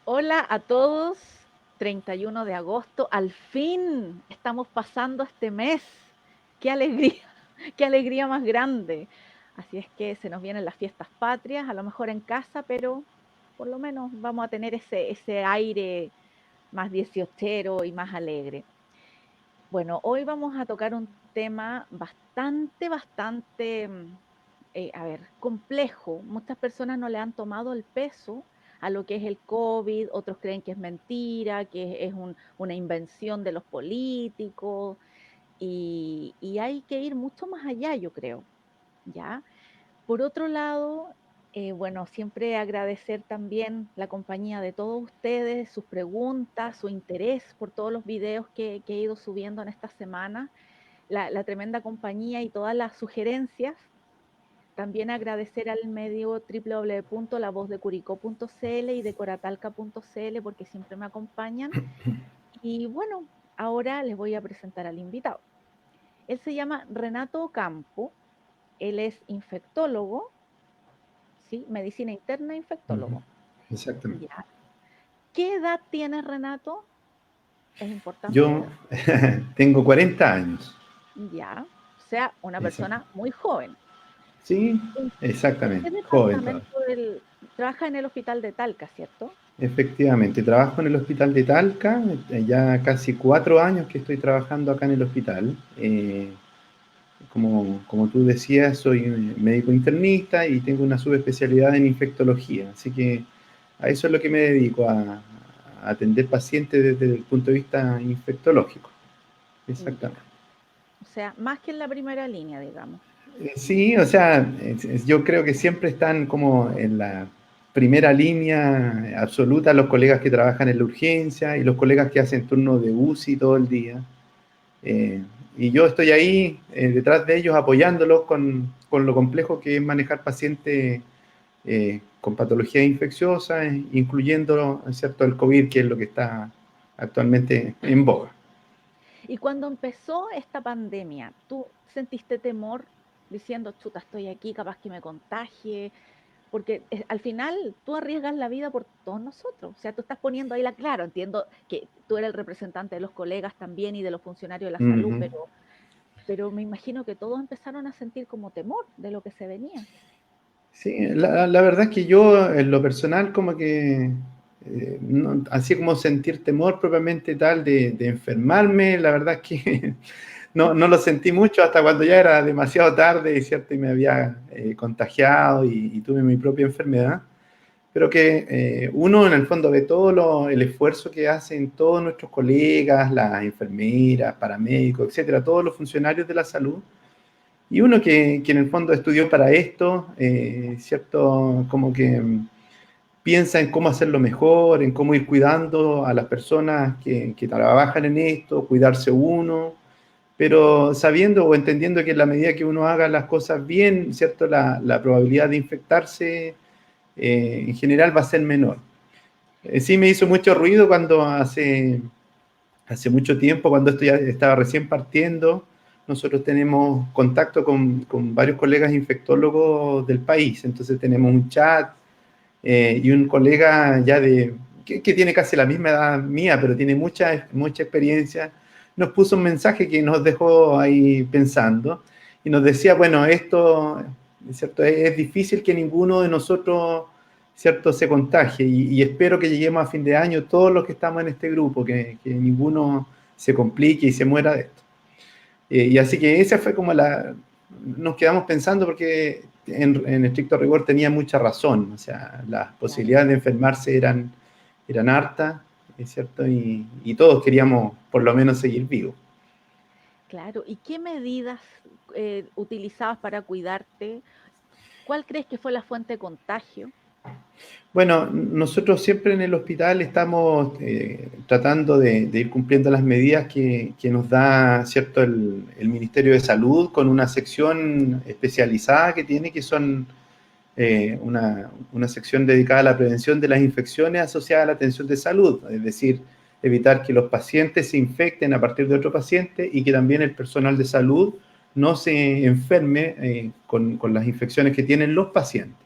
Hola a todos, 31 de agosto, al fin estamos pasando este mes. ¡Qué alegría! ¡Qué alegría más grande! Así es que se nos vienen las fiestas patrias, a lo mejor en casa, pero por lo menos vamos a tener ese aire más dieciochero y más alegre. Bueno, hoy vamos a tocar un tema bastante, a ver, complejo. Muchas personas no le han tomado el peso a lo que es el COVID, otros creen que es mentira, que es una invención de los políticos, y hay que ir mucho más allá, yo creo, ¿ya? Por otro lado, bueno, siempre agradecer también la compañía de todos ustedes, sus preguntas, su interés por todos los videos que he ido subiendo en esta semana, la tremenda compañía y todas las sugerencias. También agradecer al medio www.lavozdecuricó.cl y decoratalca.cl porque siempre me acompañan. Y bueno, ahora les voy a presentar al invitado. Él se llama Renato Ocampo, él es infectólogo, ¿sí? Medicina interna, Ujú, infectólogo. exactamente. Ya. ¿Qué edad tiene Renato? Es Yo importante. tengo 40 años. Ya. O sea, una Exacto. persona muy joven. Sí, ¿En, en qué exactamente. Joven todavía. departamento trabaja en el hospital de Talca, cierto? Efectivamente, trabajo en el hospital de Talca, ya casi 4 años que estoy trabajando acá en el hospital. Como tú decías, soy médico internista y tengo una subespecialidad en infectología, así que a eso es lo que me dedico, a atender pacientes desde el punto de vista infectológico. Ya. Exactamente. O sea, más que en la primera línea, digamos. Sí, o sea, yo creo que siempre están como en la primera línea absoluta los colegas que trabajan en la urgencia y los colegas que hacen turnos de UCI todo el día. Eh, y yo estoy ahí detrás de ellos apoyándolos con lo complejo que es manejar pacientes con patologías infecciosas, incluyendo, ¿cierto?, el COVID, que es lo que está actualmente en boga. Y cuando empezó esta pandemia, ¿tú sentiste temor diciendo, chuta, estoy aquí, capaz que me contagie? Porque al final tú arriesgas la vida por todos nosotros. O sea, tú estás poniendo ahí la, claro, entiendo que tú eres el representante de los colegas también y de los funcionarios de la salud, Ujú. pero me imagino que todos empezaron a sentir como temor de lo que se venía. Sí, la verdad es que yo en lo personal como que, así como sentir temor propiamente tal de enfermarme, la verdad es que no lo sentí mucho hasta cuando ya era demasiado tarde, ¿cierto? Y me había contagiado y tuve mi propia enfermedad. Pero que uno en el fondo ve todo el esfuerzo que hacen todos nuestros colegas, las enfermeras, paramédicos, etcétera, todos los funcionarios de la salud, y uno que en el fondo estudió para esto, ¿cierto? Como que piensa en cómo hacerlo mejor, en cómo ir cuidando a las personas que trabajan en esto, cuidarse uno, pero sabiendo o entendiendo que en la medida que uno haga las cosas bien, ¿cierto? La probabilidad de infectarse en general va a ser menor. Sí me hizo mucho ruido cuando hace mucho tiempo, cuando esto ya estaba recién partiendo, nosotros tenemos contacto con varios colegas infectólogos del país, entonces tenemos un chat y un colega ya que tiene casi la misma edad mía, pero tiene mucha experiencia, nos puso un mensaje que nos dejó ahí pensando y nos decía, bueno, esto, ¿cierto? Es difícil que ninguno de nosotros, ¿cierto?, se contagie y espero que lleguemos a fin de año todos los que estamos en este grupo, que ninguno se complique y se muera de esto. Y así que esa fue como nos quedamos pensando porque en estricto rigor tenía mucha razón, o sea, las Claro, posibilidades de enfermarse eran hartas, ¿es cierto? Y todos queríamos por lo menos seguir vivos. claro. ¿Y qué medidas utilizabas para cuidarte? ¿Cuál crees que fue la fuente de contagio? Bueno, nosotros siempre en el hospital estamos tratando de ir cumpliendo las medidas que nos da, ¿cierto?, el Ministerio de Salud con una sección especializada que tiene, que son una sección dedicada a la prevención de las infecciones asociadas a la atención de salud, es decir, evitar que los pacientes se infecten a partir de otro paciente y que también el personal de salud no se enferme con las infecciones que tienen los pacientes.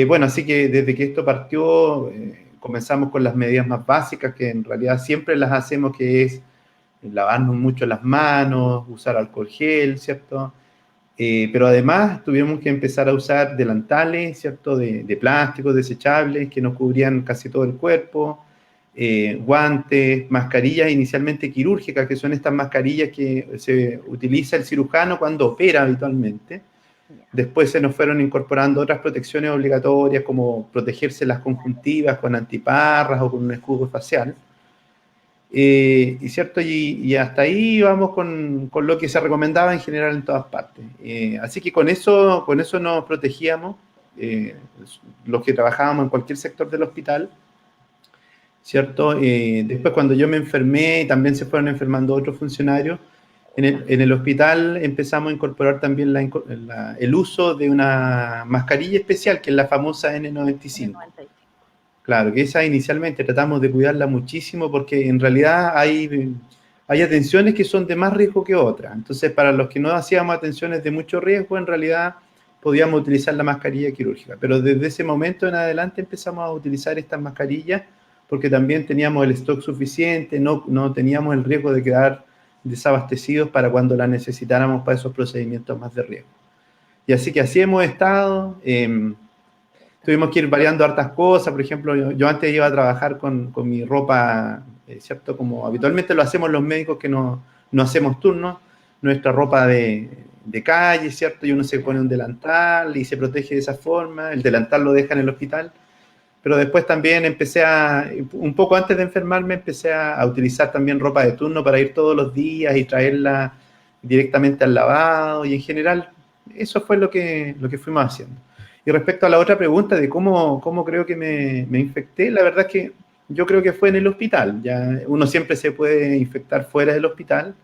Bueno, así que desde que esto partió comenzamos con las medidas más básicas, que en realidad siempre las hacemos, que es lavarnos mucho las manos, usar alcohol gel, ¿cierto? Pero además tuvimos que empezar a usar delantales, ¿cierto? De plástico, desechables, que nos cubrían casi todo el cuerpo, guantes, mascarillas inicialmente quirúrgicas, que son estas mascarillas que se utiliza el cirujano cuando opera habitualmente. Ya. Después se nos fueron incorporando otras protecciones obligatorias, como protegerse las conjuntivas con antiparras o con un escudo facial. Y, ¿cierto? Y hasta ahí vamos con lo que se recomendaba en general en todas partes. Así que con eso nos protegíamos, los que trabajábamos en cualquier sector del hospital, ¿cierto? Después cuando yo me enfermé y también se fueron enfermando otros funcionarios, en el hospital empezamos a incorporar también el uso de una mascarilla especial, que es la famosa N95. N95. Claro, que esa inicialmente tratamos de cuidarla muchísimo porque en realidad hay atenciones que son de más riesgo que otras. Entonces, para los que no hacíamos atenciones de mucho riesgo, en realidad podíamos utilizar la mascarilla quirúrgica. Pero desde ese momento en adelante empezamos a utilizar estas mascarillas porque también teníamos el stock suficiente, no teníamos el riesgo de quedar desabastecidos para cuando la necesitáramos para esos procedimientos más de riesgo. Y así que así hemos estado. Tuvimos que ir variando hartas cosas. Por ejemplo, yo antes iba a trabajar con mi ropa, ¿cierto? Como habitualmente lo hacemos los médicos que no hacemos turnos, nuestra ropa de calle, ¿cierto? Y uno se pone un delantal y se protege de esa forma. El delantal lo deja en el hospital. Pero después también un poco antes de enfermarme, empecé a utilizar también ropa de turno para ir todos los días y traerla directamente al lavado. Y en general, eso fue lo que fuimos haciendo. Y respecto a la otra pregunta de cómo creo que me infecté, la verdad es que yo creo que fue en el hospital. Ya uno siempre se puede infectar fuera del hospital,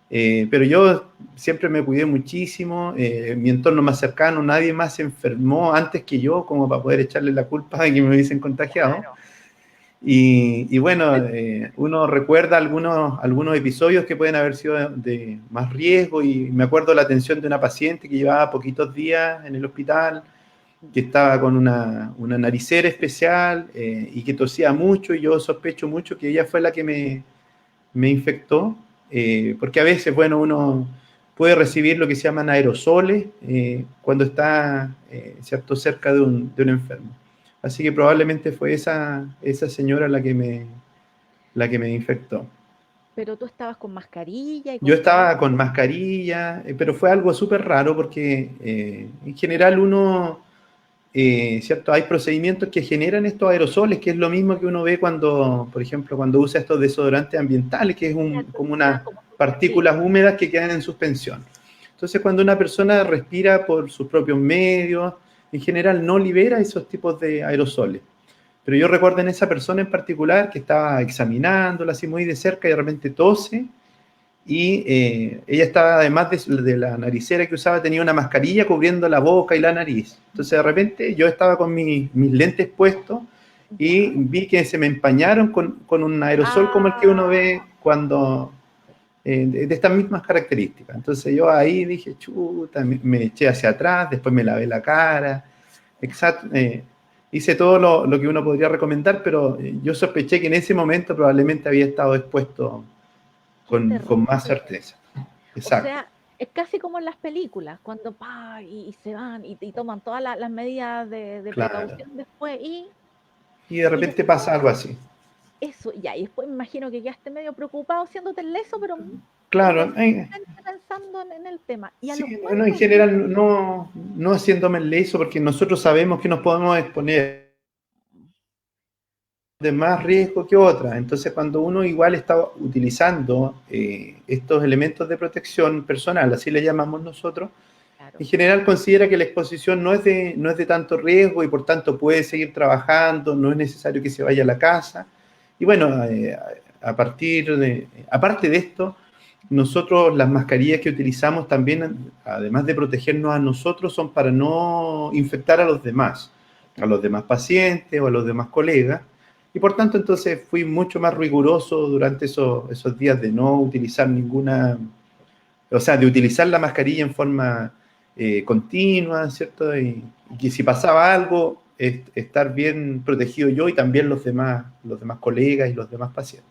pero yo siempre me cuidé muchísimo. Mi entorno más cercano, nadie más se enfermó antes que yo, como para poder echarle la culpa de que me hubiesen contagiado. Claro. Y bueno, uno recuerda algunos episodios que pueden haber sido de más riesgo, y me acuerdo la atención de una paciente que llevaba poquitos días en el hospital, que estaba con una naricera especial y que tosía mucho, y yo sospecho mucho que ella fue la que me infectó, porque a veces, bueno, uno puede recibir lo que se llaman aerosoles cuando está, ¿cierto?, cerca de un enfermo. Así que probablemente fue esa señora la que me infectó. Pero tú estabas con mascarilla y Yo con todo. estaba con mascarilla, pero fue algo súper raro porque en general ¿cierto? Hay procedimientos que generan estos aerosoles, que es lo mismo que uno ve cuando, por ejemplo, cuando usa estos desodorantes ambientales, que es como unas partículas húmedas que quedan en suspensión. Entonces, cuando una persona respira por sus propios medios, en general no libera esos tipos de aerosoles. Pero yo recuerdo en esa persona en particular que estaba examinándola así muy de cerca y de repente tose, y ella estaba, además de la naricera que usaba, tenía una mascarilla cubriendo la boca y la nariz. Entonces de repente yo estaba con mis lentes puestos y vi que se me empañaron con un aerosol como el que uno ve cuando, de estas mismas características. Entonces yo ahí dije, chuta, me eché hacia atrás, después me lavé la cara, exacto, hice todo lo que uno podría recomendar, pero yo sospeché que en ese momento probablemente había estado expuesto Qué con más terrible. certeza. O Exacto. sea, es casi como en las películas, cuando y se van y toman todas las medidas de Claro. precaución después Y de y repente después pasa algo así. eso, ya, y después me imagino que quedaste medio preocupado haciéndote el leso, pero Claro, inocentemente pensando en el tema. ¿Y a sí, los bueno, en cuántos días? general no haciéndome el leso, porque nosotros sabemos que nos podemos exponer de más riesgo que otras. Entonces, cuando uno igual está utilizando estos elementos de protección personal, así le llamamos nosotros, Claro. en general considera que la exposición no es de tanto riesgo y por tanto puede seguir trabajando, no es necesario que se vaya a la casa. Y bueno, aparte de esto, nosotros las mascarillas que utilizamos también, además de protegernos a nosotros, son para no infectar a los demás pacientes o a los demás colegas. Y por tanto, entonces fui mucho más riguroso durante esos días de no utilizar o sea, de utilizar la mascarilla en forma continua, ¿cierto? Y que si pasaba algo, estar bien protegido yo y también los demás colegas y los demás pacientes.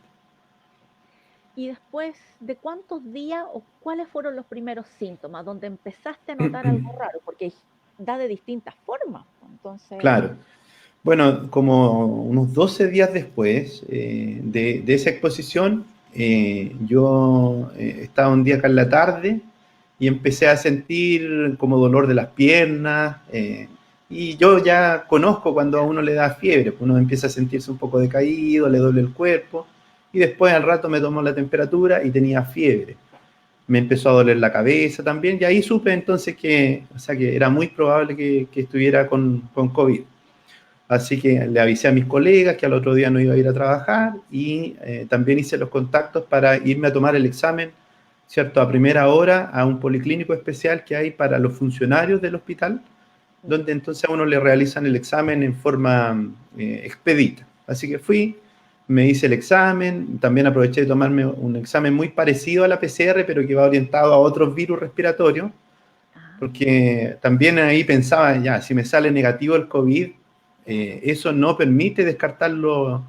Y después, ¿de cuántos días o cuáles fueron los primeros síntomas donde empezaste a notar algo raro? Porque da de distintas formas. Entonces, Claro. Bueno, como unos 12 días después de esa exposición, yo estaba un día acá en la tarde y empecé a sentir como dolor de las piernas. Y yo ya conozco cuando a uno le da fiebre, pues uno empieza a sentirse un poco decaído, le duele el cuerpo. Y después al rato me tomó la temperatura y tenía fiebre. Me empezó a doler la cabeza también. Y ahí supe entonces o sea, que era muy probable que estuviera con COVID. Así que le avisé a mis colegas que al otro día no iba a ir a trabajar y también hice los contactos para irme a tomar el examen, ¿cierto? A primera hora a un policlínico especial que hay para los funcionarios del hospital, donde entonces a uno le realizan el examen en forma expedita. Así que fui, me hice el examen, también aproveché de tomarme un examen muy parecido a la PCR, pero que va orientado a otros virus respiratorios, porque también ahí pensaba, ya, si me sale negativo el COVID, eso no permite descartarlo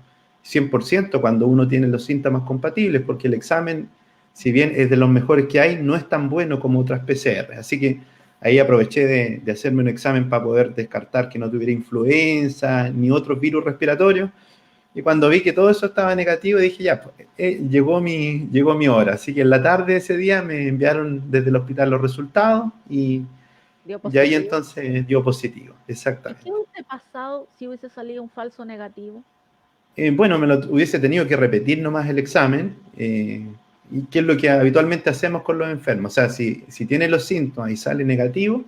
100% cuando uno tiene los síntomas compatibles, porque el examen, si bien es de los mejores que hay, no es tan bueno como otras PCR. Así que ahí aproveché de hacerme un examen para poder descartar que no tuviera influenza ni otros virus respiratorios. Y cuando vi que todo eso estaba negativo, dije, ya, pues, llegó mi hora. Así que en la tarde de ese día me enviaron desde el hospital los resultados dio y ahí positivo. entonces dio positivo, ¿Y exactamente. qué hubiese pasado si hubiese salido un falso negativo? Bueno, me lo hubiese tenido que repetir nomás el examen, y qué es lo que habitualmente hacemos con los enfermos. O sea, si tiene los síntomas y sale negativo,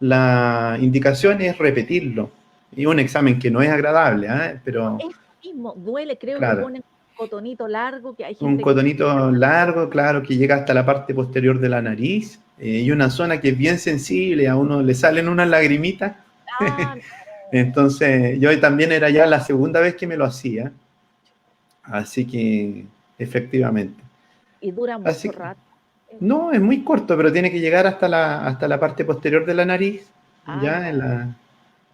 la indicación es repetirlo. Y un examen que no es agradable, ¿eh? Pero Eso mismo, duele, creo que claro, ponen un cotonito largo, que hay un gente que se... cotonito largo, claro, que llega hasta la parte posterior de la nariz, y una zona que es bien sensible, a uno le salen unas lagrimitas. Ah, no. Entonces, yo también era ya la segunda vez que me lo hacía, así que efectivamente. Y dura Así mucho que, rato. no, es muy corto, pero tiene que llegar hasta la parte posterior de la nariz, Ay, ya no.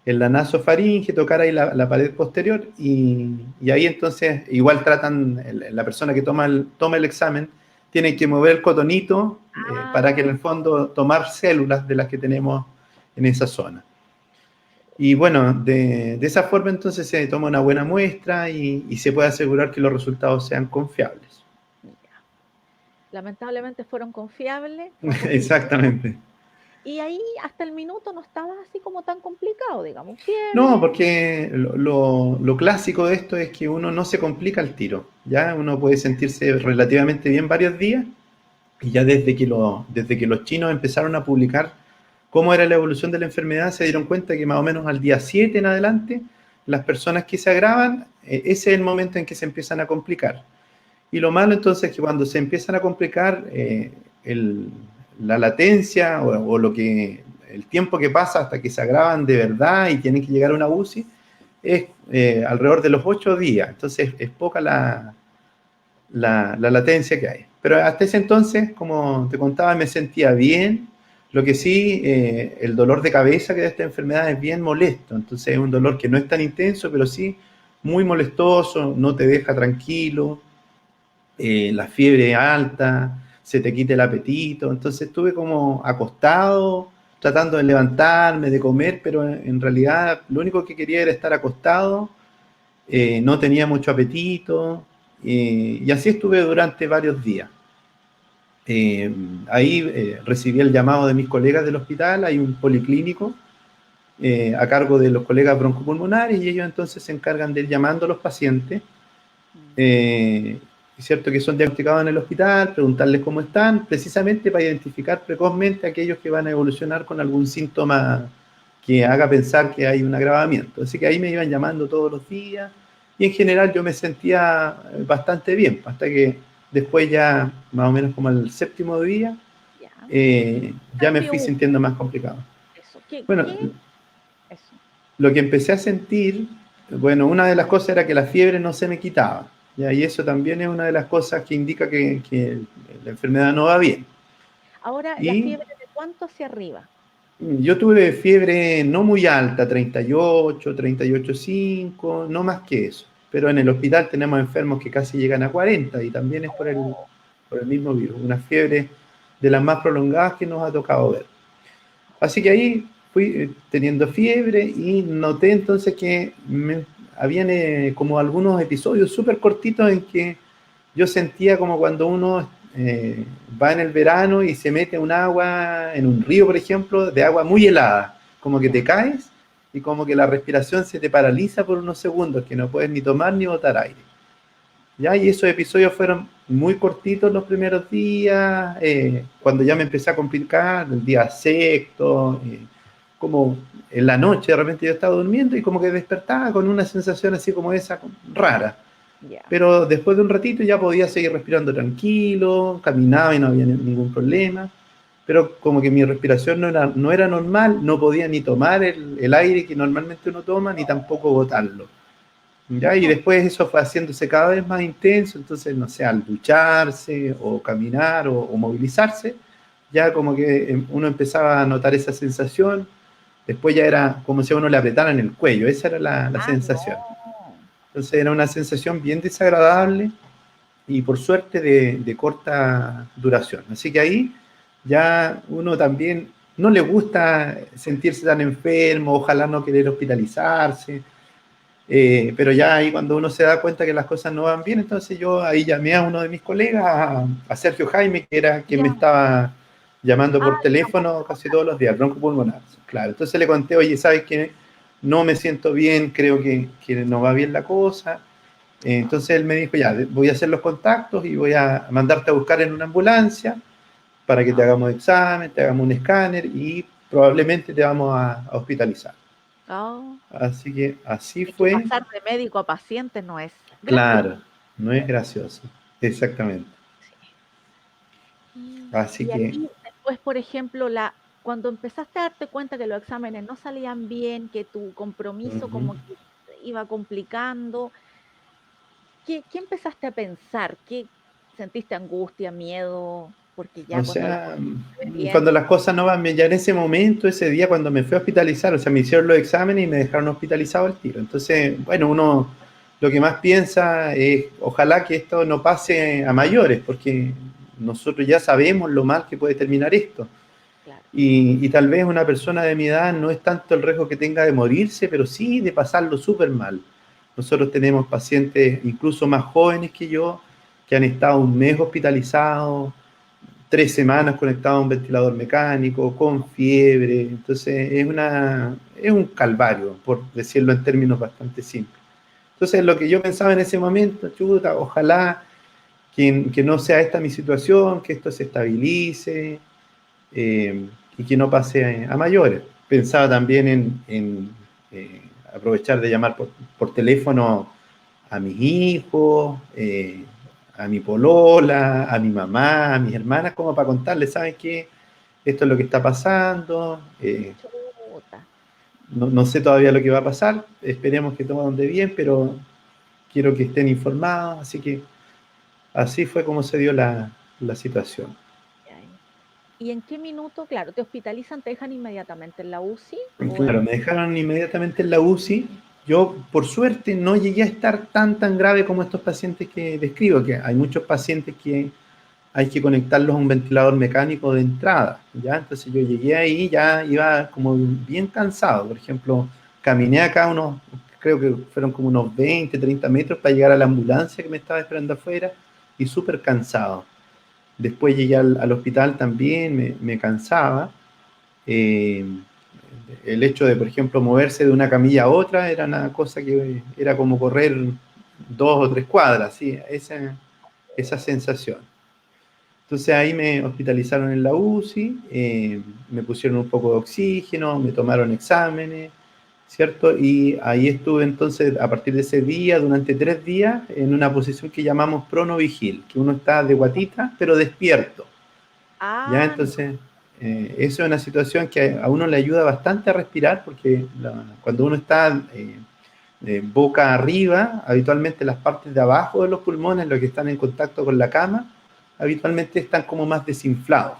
en la nasofaringe, tocar ahí la pared posterior y ahí entonces igual tratan, la persona que toma el examen tiene que mover el cotonito para que en Ah, el fondo tomar células de las que tenemos en esa zona. Y bueno, de esa forma entonces se toma una buena muestra y se puede asegurar que los resultados sean confiables. ya. Lamentablemente fueron confiables, fue positivo. Exactamente. Y ahí hasta el minuto no estaba así como tan complicado, digamos, fiebre. No, porque lo clásico de esto es que uno no se complica el tiro, ¿ya? Uno puede sentirse relativamente bien varios días y ya desde que los chinos empezaron a publicar cómo era la evolución de la enfermedad, se dieron cuenta que más o menos al día 7 en adelante, las personas que se agravan, ese es el momento en que se empiezan a complicar. Y lo malo entonces es que cuando se empiezan a complicar, el- la latencia o el tiempo que pasa hasta que se agravan de verdad y tienen que llegar a una UCI es alrededor de los 8 días. Entonces es poca la latencia que hay. Pero hasta ese entonces, como te contaba, me sentía bien. Lo que sí, el dolor de cabeza que de esta enfermedad es bien molesto. Entonces es un dolor que no es tan intenso, pero sí muy molestoso, no te deja tranquilo, la fiebre alta, se te quita el apetito. Entonces estuve como acostado, tratando de levantarme, de comer, pero en realidad lo único que quería era estar acostado, no tenía mucho apetito, y así estuve durante varios días. Eh, Ahí recibí el llamado de mis colegas del hospital, hay un policlínico a cargo de los colegas broncopulmonares y ellos entonces se encargan de ir llamando a los pacientes. Mm. Es cierto que son diagnosticados en el hospital, preguntarles cómo están, precisamente para identificar precozmente a aquellos que van a evolucionar con algún síntoma que haga pensar que hay un agravamiento. Así que ahí me iban llamando todos los días y en general yo me sentía bastante bien, hasta que después ya, más o menos como el séptimo día, Ya. ya me Cambio fui uno, sintiendo más complicado. eso. Bueno, ¿Qué? Eso. lo que empecé a sentir, bueno, una de las cosas era que la fiebre no se me quitaba. ¿Ya? Y eso también es una de las cosas que indica que la enfermedad no va bien. Ahora, ¿la Y fiebre de cuánto hacia arriba? Yo tuve fiebre no muy alta, 38, 38,5, no más que eso. Pero en el hospital tenemos enfermos que casi llegan a 40 y también es por el mismo virus. Una fiebre de las más prolongadas que nos ha tocado ver. Así que ahí fui teniendo fiebre y noté entonces que habían como algunos episodios súper cortitos en que yo sentía como cuando uno va en el verano y se mete un agua, en un río, por ejemplo, de agua muy helada, como que te Ya, caes y como que la respiración se te paraliza por unos segundos, que no puedes ni tomar ni botar aire. ¿Ya? Y esos episodios fueron muy cortitos los primeros días, cuando ya me empecé a complicar, el día sexto, como en la noche de repente yo estaba durmiendo y como que despertaba con una sensación así como esa, rara. ya. Pero después de un ratito ya podía seguir respirando tranquilo, caminaba y no había ningún problema. Pero como que mi respiración no era normal, no podía ni tomar el aire que normalmente uno toma, ni tampoco botarlo. ¿Ya? Y después eso fue haciéndose cada vez más intenso, entonces, no sé, al ducharse o caminar o movilizarse, ya como que uno empezaba a notar esa sensación, después ya era como si a uno le apretaran el cuello, esa era la Ah, sensación. no. Entonces era una sensación bien desagradable y por suerte de corta duración. Así que ahí ya uno también no le gusta sentirse tan enfermo, ojalá no querer hospitalizarse, pero ya ahí cuando uno se da cuenta que las cosas no van bien, entonces yo ahí llamé a uno de mis colegas, a Sergio Jaime, que era quien me Ya. estaba llamando Ah, por ya, pues, teléfono casi todos los días, broncopulmonar. Claro, entonces le conté, oye, ¿sabes qué? No me siento bien, creo que no va bien la cosa. Entonces él me dijo, ya, voy a hacer los contactos y voy a mandarte a buscar en una ambulancia para que te ah, hagamos examen, te hagamos un escáner y probablemente te vamos a hospitalizar. oh. Así que así Es que fue. pasar de médico a paciente no es gracioso. Claro, no es gracioso. Exactamente. Sí. Y Así y que, ahí después, por ejemplo, cuando empezaste a darte cuenta que los exámenes no salían bien, que tu compromiso ujú. como que se iba complicando, ¿qué empezaste a pensar? ¿Qué sentiste angustia, miedo? Porque ya O cuando las sea, cosas se ven bien, cuando las cosas no van bien, ya en ese momento, ese día, cuando me fui a hospitalizar, o sea, me hicieron los exámenes y me dejaron hospitalizado al tiro. Entonces, bueno, uno lo que más piensa es, ojalá que esto no pase a mayores, porque nosotros ya sabemos lo mal que puede terminar esto. claro, Y tal vez una persona de mi edad no es tanto el riesgo que tenga de morirse, pero sí de pasarlo súper mal. Nosotros tenemos pacientes incluso más jóvenes que yo, que han estado un mes hospitalizados, 3 semanas conectados a un ventilador mecánico, con fiebre. Entonces es un calvario, por decirlo en términos bastante simples. Entonces lo que yo pensaba en ese momento, chuta, ojalá que no sea esta mi situación, que esto se estabilice, y que no pase a mayores. Pensaba también en aprovechar de llamar por teléfono a mis hijos, a mi polola, a mi mamá, a mis hermanas, como para contarles, ¿saben qué? Esto es lo que está pasando, chuta. no sé todavía lo que va a pasar, esperemos que todo ande bien, pero quiero que estén informados, así que así fue como se dio la situación. Ay. ¿Y en qué minuto, claro, te hospitalizan, te dejan inmediatamente en la UCI o Claro, en... me dejaron inmediatamente en la UCI. Yo, por suerte, no llegué a estar tan grave como estos pacientes que describo, que hay muchos pacientes que hay que conectarlos a un ventilador mecánico de entrada, ¿ya? Entonces yo llegué ahí, ya iba como bien cansado. Por ejemplo, caminé acá creo que fueron como unos 20, 30 metros para llegar a la ambulancia que me estaba esperando afuera y súper cansado. Después llegué al hospital también, me cansaba. Eh, el hecho de, por ejemplo, moverse de una camilla a otra era una cosa que era como correr 2 o 3 cuadras, ¿sí? Esa sensación. Entonces ahí me hospitalizaron en la UCI, me pusieron un poco de oxígeno, me tomaron exámenes, ¿cierto? Y ahí estuve entonces, a partir de ese día, durante 3 días, en una posición que llamamos pronovigil, que uno está de guatita, pero despierto. ¿Ya? Ah, no, Entonces, eso es una situación que a uno le ayuda bastante a respirar porque cuando uno está boca arriba, habitualmente las partes de abajo de los pulmones, los que están en contacto con la cama, habitualmente están como más desinflados.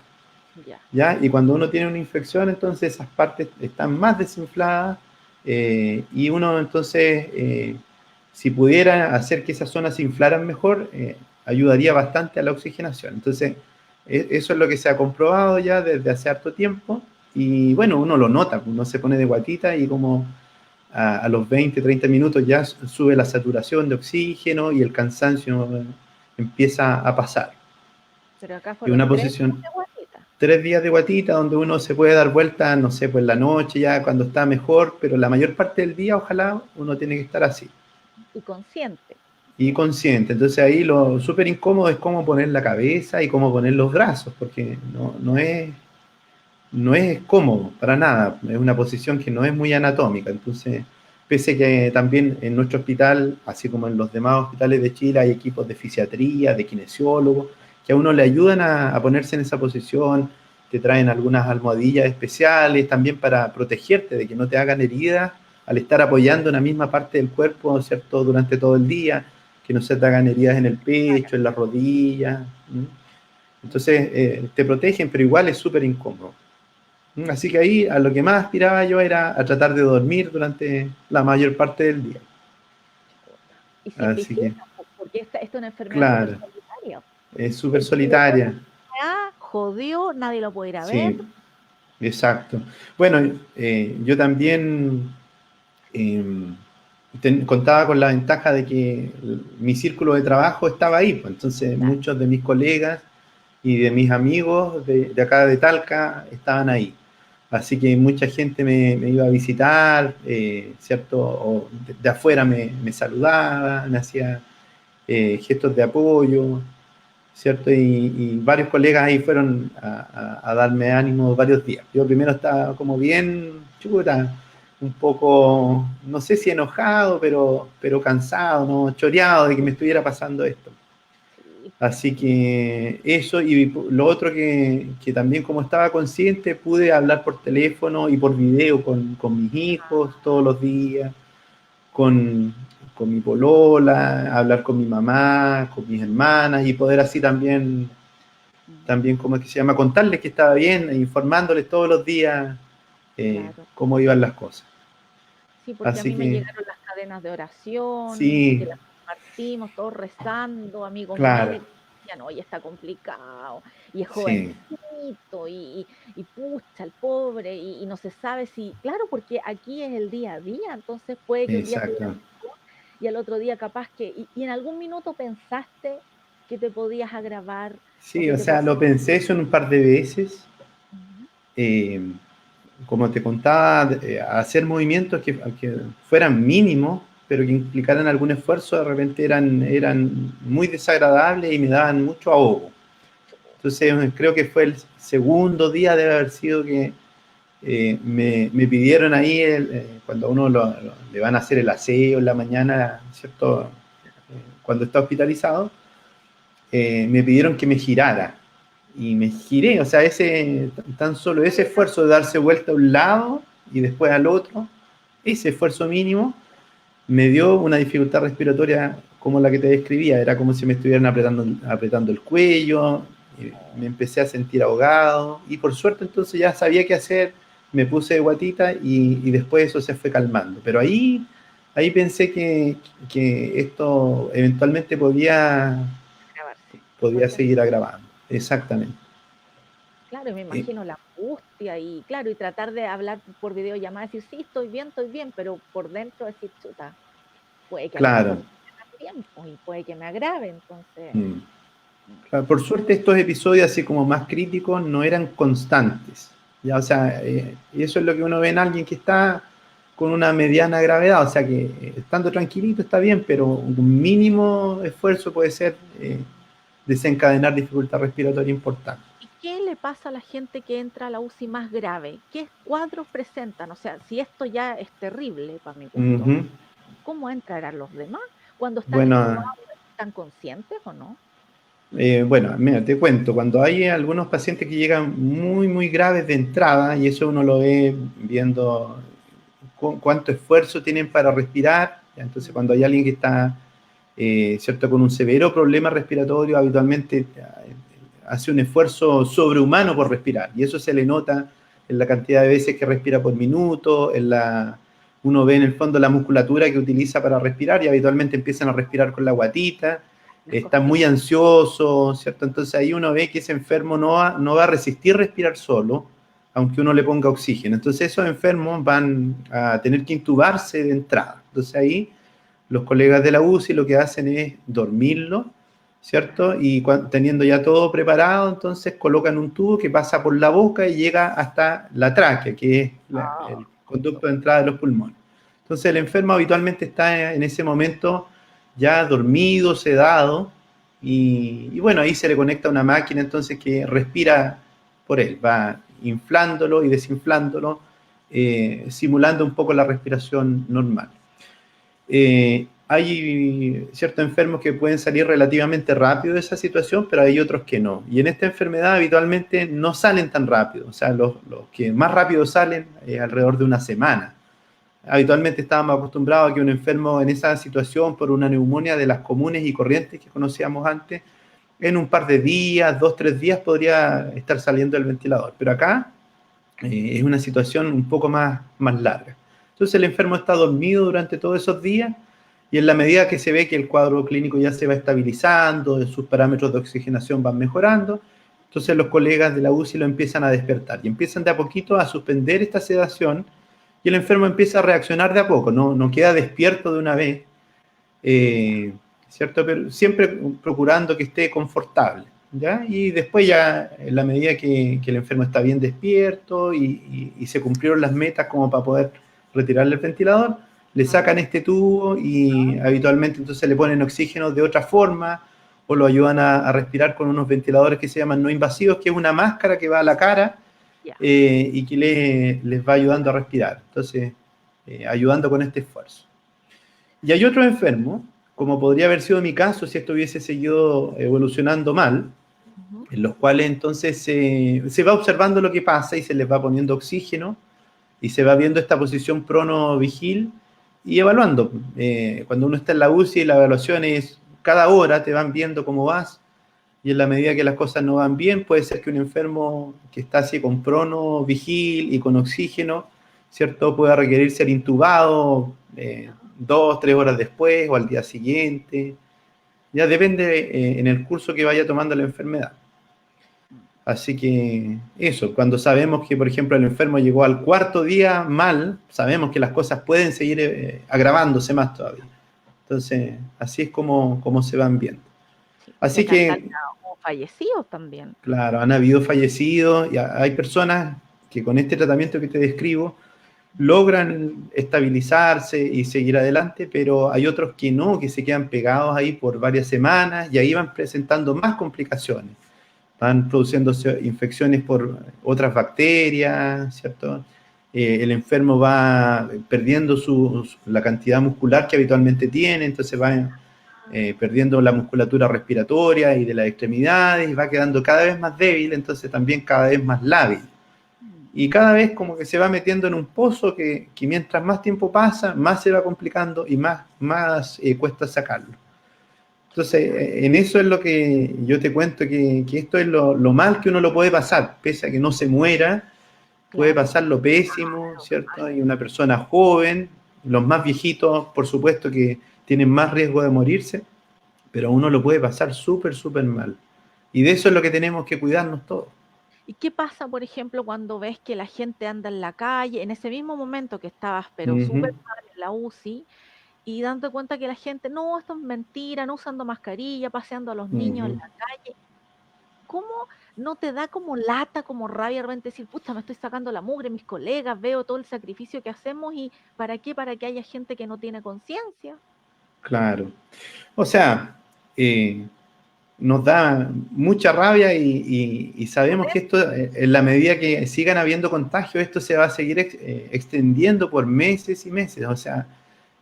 ya. ¿ya? Y cuando uno tiene una infección, entonces esas partes están más desinfladas y uno entonces, si pudiera hacer que esas zonas se inflaran mejor, ayudaría bastante a la oxigenación. Entonces, eso es lo que se ha comprobado ya desde hace harto tiempo y bueno, uno lo nota, uno se pone de guatita y como a los 20, 30 minutos ya sube la saturación de oxígeno y el cansancio empieza a pasar. Pero acá Y fueron una 3 días posición de guatita. 3 días de guatita donde uno se puede dar vuelta, no sé, pues la noche ya cuando está mejor, pero la mayor parte del día ojalá uno tiene que estar así Y consciente. y consciente. Entonces ahí lo súper incómodo es cómo poner la cabeza y cómo poner los brazos, porque no es cómodo para nada, es una posición que no es muy anatómica. Entonces, pese que también en nuestro hospital, así como en los demás hospitales de Chile, hay equipos de fisiatría, de kinesiólogos, que a uno le ayudan a ponerse en esa posición, te traen algunas almohadillas especiales también para protegerte de que no te hagan heridas al estar apoyando una misma parte del cuerpo, ¿cierto?, durante todo el día, que no se te hagan heridas en el pecho, en las rodillas. Entonces, te protegen, pero igual es súper incómodo. Así que ahí a lo que más aspiraba yo era a tratar de dormir durante la mayor parte del día. Chuta. Y sin Así que, visita, porque esta es una enfermedad súper claro, solitaria. es súper El que le coge solitaria. jodió, nadie lo puede ir a ver. Sí, exacto. Bueno, yo también eh, contaba con la ventaja de que mi círculo de trabajo estaba ahí, pues entonces Claro, muchos de mis colegas y de mis amigos de acá de Talca estaban ahí. Así que mucha gente me iba a visitar, ¿cierto? O de afuera me saludaba, me hacía gestos de apoyo, ¿cierto? Y varios colegas ahí fueron a darme ánimo varios días. Yo primero estaba como bien chuta, un poco, no sé si enojado, pero cansado, ¿no? Choreado de que me estuviera pasando esto. sí, Así que eso, y lo otro que también como estaba consciente, pude hablar por teléfono y por video con mis hijos todos los días, con, con mi polola, hablar con mi mamá, con mis hermanas y poder así también ¿cómo es que se llama? Contarles que estaba bien, e informándoles todos los días claro. cómo iban las cosas. Sí, porque a Así mí me que llegaron las cadenas de oración, que sí, las compartimos, todos rezando, amigos claro, míos, y decían, oye, está complicado, y es sí, jovencito, y pucha, el pobre, y no se sabe si, claro, porque aquí es el día a día, entonces puede que un día estuviera exacto. mejor y al otro día capaz que, y en algún minuto pensaste que te podías agravar o Sí, que o te sea, podías... lo pensé eso en un par de veces. Ujú. eh, Como te contaba, hacer movimientos que fueran mínimos, pero que implicaran algún esfuerzo, de repente eran muy desagradables y me daban mucho ahogo. Entonces creo que fue el segundo día, debe haber sido que me pidieron ahí, cuando a uno le van a hacer el aseo en la mañana, ¿cierto? Cuando está hospitalizado, me pidieron que me girara. Y me giré, o sea, tan solo ese esfuerzo de darse vuelta a un lado y después al otro, ese esfuerzo mínimo, me dio una dificultad respiratoria como la que te describía, era como si me estuvieran apretando el cuello, me empecé a sentir ahogado y por suerte entonces ya sabía qué hacer, me puse de guatita y después eso se fue calmando. Pero ahí pensé que esto eventualmente Agravarse, podía fuertemente. seguir agravando. Exactamente. Claro, y me Eh, imagino la angustia y claro, y tratar de hablar por videollamada, decir, sí, estoy bien, pero por dentro decir, chuta, puede que a lo mejor claro. no esté tan bien, pues, y puede que me agrave, entonces, Mm. Claro, por suerte estos episodios así como más críticos no eran constantes. Ya, o sea, y eso es lo que uno ve en alguien que está con una mediana gravedad, o sea que estando tranquilito está bien, pero un mínimo esfuerzo puede ser desencadenar dificultad respiratoria importante. ¿y qué le pasa a la gente que entra a la UCI más grave? ¿Qué cuadros presentan? O sea, si esto ya es terrible para mi gusto, Ujú. ¿cómo entrarán los demás? Cuando están Bueno, intubados, ¿están conscientes o no? bueno, mira, te cuento, cuando hay algunos pacientes que llegan muy, muy graves de entrada, y eso uno lo ve viendo cuánto esfuerzo tienen para respirar, ¿ya? Entonces cuando hay alguien que está, ¿cierto?, con un severo problema respiratorio, habitualmente hace un esfuerzo sobrehumano por respirar, y eso se le nota en la cantidad de veces que respira por minuto, uno ve en el fondo la musculatura que utiliza para respirar, y habitualmente empiezan a respirar con la guatita, están muy ansiosos, ¿cierto? Entonces ahí uno ve que ese enfermo no va a resistir respirar solo, aunque uno le ponga oxígeno. Entonces esos enfermos van a tener que intubarse de entrada. Entonces ahí los colegas de la UCI lo que hacen es dormirlo, ¿cierto? Y teniendo ya todo preparado, entonces colocan un tubo que pasa por la boca y llega hasta la tráquea, que es el conducto de entrada de los pulmones. Entonces el enfermo habitualmente está en ese momento ya dormido, sedado, y bueno, ahí se le conecta una máquina entonces que respira por él, va inflándolo y desinflándolo, simulando un poco la respiración normal. Hay ciertos enfermos que pueden salir relativamente rápido de esa situación, pero hay otros que no. Y en esta enfermedad habitualmente no salen tan rápido. O sea, los que más rápido salen alrededor de una semana. Habitualmente estábamos acostumbrados a que un enfermo en esa situación por una neumonía de las comunes y corrientes que conocíamos antes, en un par de días, 2-3 días podría estar saliendo del ventilador. Pero acá es una situación un poco más larga. Entonces el enfermo está dormido durante todos esos días, y en la medida que se ve que el cuadro clínico ya se va estabilizando, sus parámetros de oxigenación van mejorando, entonces los colegas de la UCI lo empiezan a despertar y empiezan de a poquito a suspender esta sedación, y el enfermo empieza a reaccionar de a poco, no queda despierto de una vez, ¿cierto? Pero siempre procurando que esté confortable, ¿ya? Y después ya, en la medida que el enfermo está bien despierto y se cumplieron las metas como para poder retirarle el ventilador, le sacan este tubo y habitualmente entonces le ponen oxígeno de otra forma, o lo ayudan a respirar con unos ventiladores que se llaman no invasivos, que es una máscara que va a la cara y que les va ayudando a respirar. Entonces, ayudando con este esfuerzo. Y hay otros enfermos, como podría haber sido mi caso si esto hubiese seguido evolucionando mal, en los cuales entonces se va observando lo que pasa y se les va poniendo oxígeno y se va viendo esta posición prono-vigil y evaluando. Cuando uno está en la UCI, la evaluación es cada hora, te van viendo cómo vas, y en la medida que las cosas no van bien, puede ser que un enfermo que está así con prono-vigil y con oxígeno, ¿cierto?, pueda requerir ser intubado 2-3 horas después o al día siguiente. Ya depende en el curso que vaya tomando la enfermedad. Así que eso, cuando sabemos que, por ejemplo, el enfermo llegó al 4.º día mal, sabemos que las cosas pueden seguir agravándose más todavía. Entonces, así es como se van viendo. Sí, así que, fallecidos también. Claro, han habido fallecidos, y hay personas que con este tratamiento que te describo logran estabilizarse y seguir adelante, pero hay otros que no, que se quedan pegados ahí por varias semanas y ahí van presentando más complicaciones. Van produciéndose infecciones por otras bacterias, ¿cierto? El enfermo va perdiendo la cantidad muscular que habitualmente tiene, entonces va perdiendo la musculatura respiratoria y de las extremidades, y va quedando cada vez más débil, entonces también cada vez más lábil. Y cada vez como que se va metiendo en un pozo que mientras más tiempo pasa, más se va complicando y más cuesta sacarlo. Entonces, en eso es lo que yo te cuento, que esto es lo mal que uno lo puede pasar, pese a que no se muera, puede pasar lo pésimo, ¿cierto? Hay una persona joven, los más viejitos, por supuesto que tienen más riesgo de morirse, pero uno lo puede pasar súper, súper mal. Y de eso es lo que tenemos que cuidarnos todos. ¿Y qué pasa, por ejemplo, cuando ves que la gente anda en la calle, en ese mismo momento que estabas, pero súper mal en la UCI, y dando cuenta que la gente, no, esto es mentira, no usando mascarilla, paseando a los niños en la calle? ¿Cómo no te da como lata, como rabia de repente decir, pucha, me estoy sacando la mugre, mis colegas, veo todo el sacrificio que hacemos y ¿para qué? Para que haya gente que no tiene conciencia. Claro. O sea, nos da mucha rabia y sabemos que esto, en la medida que sigan habiendo contagios, esto se va a seguir extendiendo por meses y meses. O sea,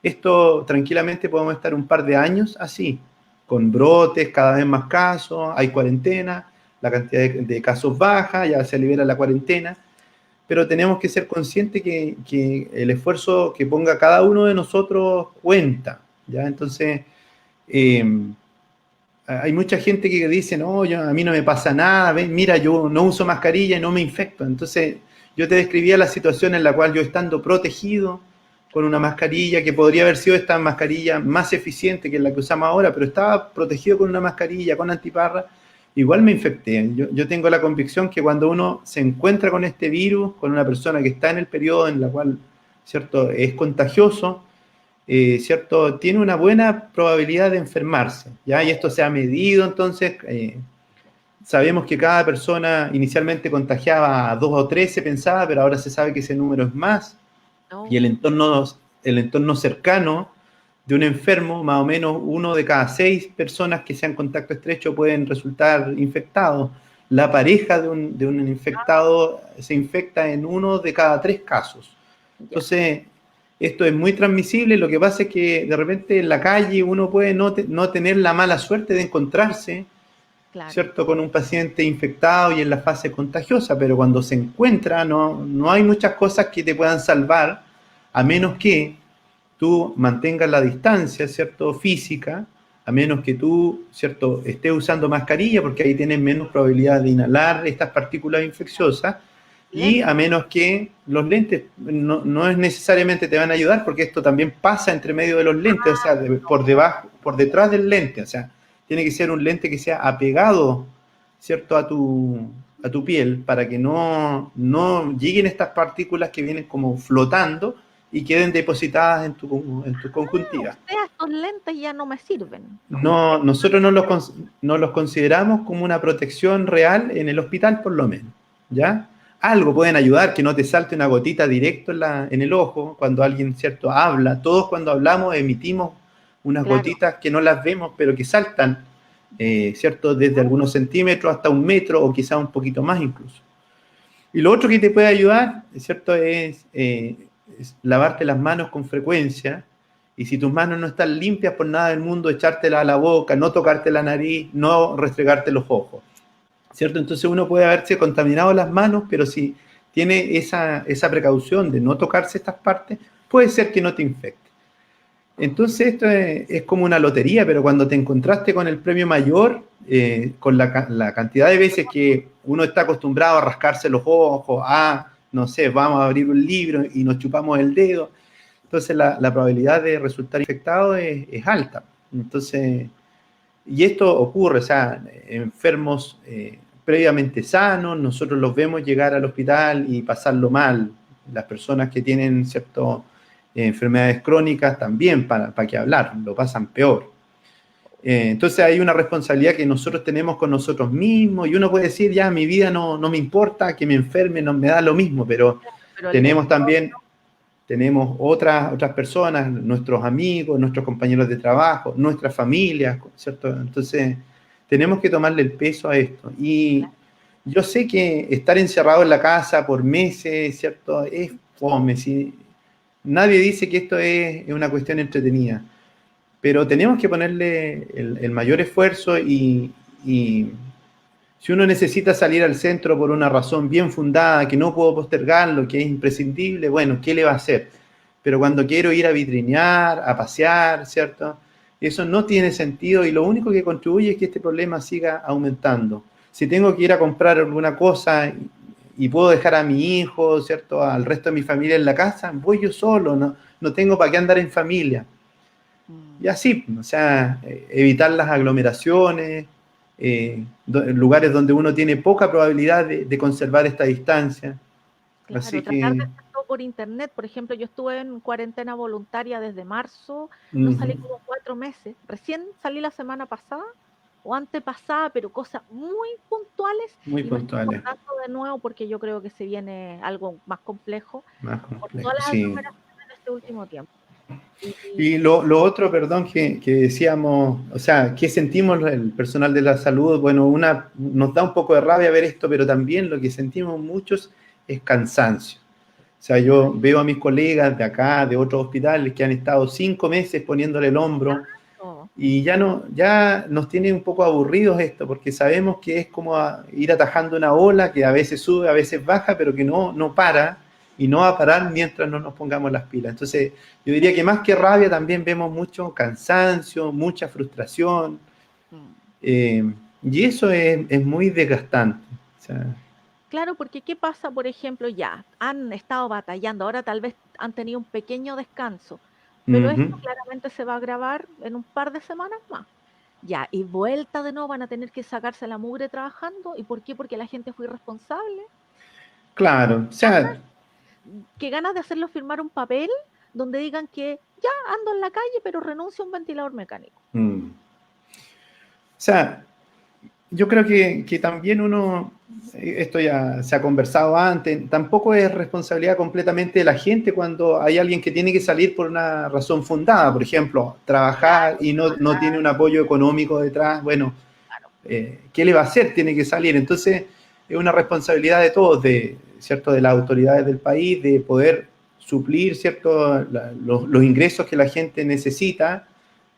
esto tranquilamente podemos estar un par de años así, con brotes, cada vez más casos, hay cuarentena, la cantidad de casos baja, ya se libera la cuarentena, pero tenemos que ser conscientes que el esfuerzo que ponga cada uno de nosotros cuenta, ¿ya? Entonces, hay mucha gente que dice, no, a mí no me pasa nada, ven, mira, yo no uso mascarilla y no me infecto. Entonces, yo te describía la situación en la cual yo estando protegido con una mascarilla, que podría haber sido esta mascarilla más eficiente que la que usamos ahora, pero estaba protegido con una mascarilla, con antiparra, igual me infecté. Yo tengo la convicción que cuando uno se encuentra con este virus, con una persona que está en el periodo en la cual, ¿cierto?, es contagioso, ¿cierto?, tiene una buena probabilidad de enfermarse, ¿ya? Y esto se ha medido, entonces, sabemos que cada persona inicialmente contagiaba a 2 o 3, se pensaba, pero ahora se sabe que ese número es más, y Oh, el entorno cercano de un enfermo, más o menos 1 de cada 6 personas que sean contacto estrecho pueden resultar infectados. La pareja de un infectado se infecta en 1 de cada 3 casos. ya, Entonces, esto es muy transmisible. Lo que pasa es que de repente en la calle uno puede no tener la mala suerte de encontrarse, claro. ¿cierto?, con un paciente infectado y en la fase contagiosa, pero cuando se encuentra no hay muchas cosas que te puedan salvar, a menos que tú mantengas la distancia, ¿cierto?, física, a menos que tú, ¿cierto?, estés usando mascarilla, porque ahí tienes menos probabilidad de inhalar estas partículas infecciosas, y a Lentes. menos que los lentes no es necesariamente te van a ayudar, porque esto también pasa entre medio de los lentes, o sea, por debajo, por detrás del lente, o sea, tiene que ser un lente que sea apegado, ¿cierto?, a tu piel, para que no lleguen estas partículas que vienen como flotando y queden depositadas en tu O conjuntiva. sea, estos lentes ya no me sirven. No, nosotros no los consideramos como una protección real en el hospital, por lo menos, ¿ya? Algo pueden ayudar, que no te salte una gotita directo en el ojo cuando alguien, ¿cierto?, habla. Todos cuando hablamos emitimos unas Claro. gotitas que no las vemos, pero que saltan, ¿cierto?, desde algunos centímetros hasta 1 metro o quizá un poquito más incluso. Y lo otro que te puede ayudar, ¿cierto?, es lavarte las manos con frecuencia. Y si tus manos no están limpias por nada del mundo, echártela a la boca, no tocarte la nariz, no restregarte los ojos, ¿cierto? Entonces uno puede haberse contaminado las manos, pero si tiene esa precaución de no tocarse estas partes, puede ser que no te infecte. Entonces esto es como una lotería, pero cuando te encontraste con el premio mayor, con la cantidad de veces que uno está acostumbrado a rascarse los ojos, no sé, vamos a abrir un libro y nos chupamos el dedo, entonces la probabilidad de resultar infectado es alta. Entonces, y esto ocurre, o sea, enfermos previamente sanos, nosotros los vemos llegar al hospital y pasarlo mal. Las personas que tienen, cierto, enfermedades crónicas también, para qué hablar, lo pasan peor. Entonces hay una responsabilidad que nosotros tenemos con nosotros mismos y uno puede decir, ya, mi vida no me importa, que me enferme, no me da lo mismo, pero Pero el tenemos entorno, también tenemos otras personas, nuestros amigos, nuestros compañeros de trabajo, nuestras familias, ¿cierto? Entonces, tenemos que tomarle el peso a esto. Y yo sé que estar encerrado en la casa por meses, ¿cierto? Es fome. ¿Sí? Nadie dice que esto es una cuestión entretenida, pero tenemos que ponerle el mayor esfuerzo y si uno necesita salir al centro por una razón bien fundada, que no puedo postergarlo, que es imprescindible, bueno, ¿qué le va a hacer? Pero cuando quiero ir a vitrinear, a pasear, ¿cierto? Eso no tiene sentido y lo único que contribuye es que este problema siga aumentando. Si tengo que ir a comprar alguna cosa y puedo dejar a mi hijo, ¿cierto? Al resto de mi familia en la casa, voy yo solo, no tengo para qué andar en familia. Y mm, así, o sea, evitar las aglomeraciones, lugares donde uno tiene poca probabilidad de conservar esta distancia. claro, Así tratar de que, hacer todo por internet. Por ejemplo, yo estuve en cuarentena voluntaria desde marzo, no salí ujú, como 4 meses. Recién salí la semana pasada o antepasada, pero cosas muy puntuales muy y me estoy puntuales, acordando de nuevo porque yo creo que se viene algo más complejo más por complejo, todas las sí. aglomeraciones de este último tiempo. Y Y lo otro, perdón, que decíamos, o sea, ¿qué sentimos el personal de la salud? Bueno, nos da un poco de rabia ver esto, pero también lo que sentimos muchos es cansancio. O sea, yo claro, veo a mis colegas de acá, de otros hospitales, que han estado 5 meses poniéndole el hombro todo. y ya nos tiene un poco aburridos esto, porque sabemos que es como ir atajando una ola que a veces sube, a veces baja, pero que no para y no va a parar mientras no nos pongamos las pilas. Entonces, yo diría que más que rabia también vemos mucho cansancio, mucha frustración. Mm. Eh, y eso es muy desgastante. O sea, Claro, porque ¿qué pasa, por ejemplo, ya han estado batallando, ahora tal vez han tenido un pequeño descanso, pero ujú. esto claramente se va a grabar en un par de semanas más. Ya, y vuelta de nuevo van a tener que sacarse la mugre trabajando. ¿Y por qué? Porque la gente fue irresponsable. Claro, o sea, ¿Qué ganas de hacerlo firmar un papel donde digan que ya ando en la calle, pero renuncio a un ventilador mecánico? mm. O sea, yo creo que también uno, esto ya se ha conversado antes, tampoco es responsabilidad completamente de la gente cuando hay alguien que tiene que salir por una razón fundada, por ejemplo, trabajar Claro, y no tiene trabajar, un apoyo económico detrás, bueno, claro. ¿qué le va a hacer? Tiene que salir. Entonces, es una responsabilidad de todos, ¿cierto? De las autoridades del país, de poder suplir, ¿cierto? Los ingresos que la gente necesita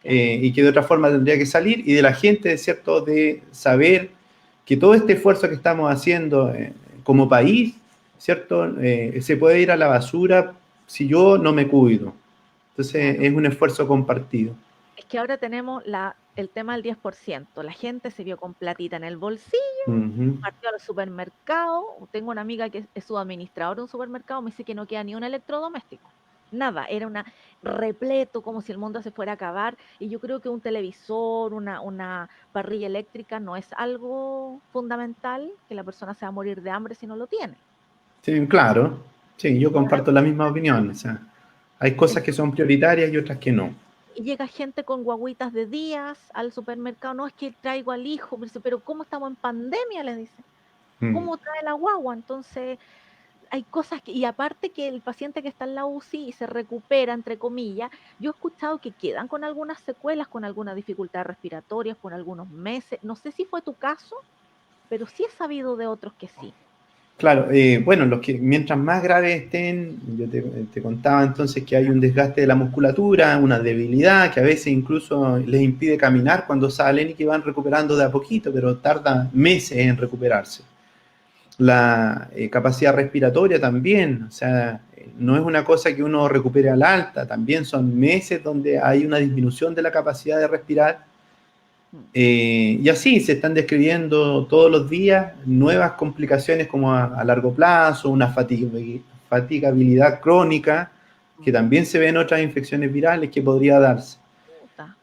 Claro. y que de otra forma tendría que salir, y de la gente, ¿cierto?, de saber que todo este esfuerzo que estamos haciendo como país, ¿cierto?, se puede ir a la basura si yo no me cuido. Entonces, Claro. es un esfuerzo compartido. Es que ahora tenemos el tema del 10%. La gente se vio con platita en el bolsillo, Uh -huh. partió a los supermercados. Tengo una amiga que es subadministradora de un supermercado, me dice que no queda ni un electrodoméstico. Nada, era una repleto, como si el mundo se fuera a acabar. Y yo creo que un televisor, una parrilla eléctrica no es algo fundamental, que la persona se va a morir de hambre si no lo tiene. Sí, claro. Sí, yo No es comparto algo la misma fundamental. opinión. O sea, hay cosas que son prioritarias y otras que no. Y llega gente con guaguitas de días al supermercado, no es que traigo al hijo, pero ¿cómo estamos en pandemia? Les dice, Mm. ¿cómo trae la guagua? Entonces, hay cosas y aparte que el paciente que está en la UCI y se recupera, entre comillas, yo he escuchado que quedan con algunas secuelas, con algunas dificultades respiratorias, por algunos meses. No sé si fue tu caso, pero sí he sabido de otros que sí. Claro, bueno, los que mientras más graves estén, yo te contaba entonces que hay un desgaste de la musculatura, una debilidad que a veces incluso les impide caminar cuando salen y que van recuperando de a poquito, pero tarda meses en recuperarse. La capacidad respiratoria también, o sea, no es una cosa que uno recupere al alta, también son meses donde hay una disminución de la capacidad de respirar. Mm. Y así se están describiendo todos los días nuevas complicaciones como a largo plazo, una fatigabilidad crónica, que Mm. también se ven en otras infecciones virales que podría darse. Puta.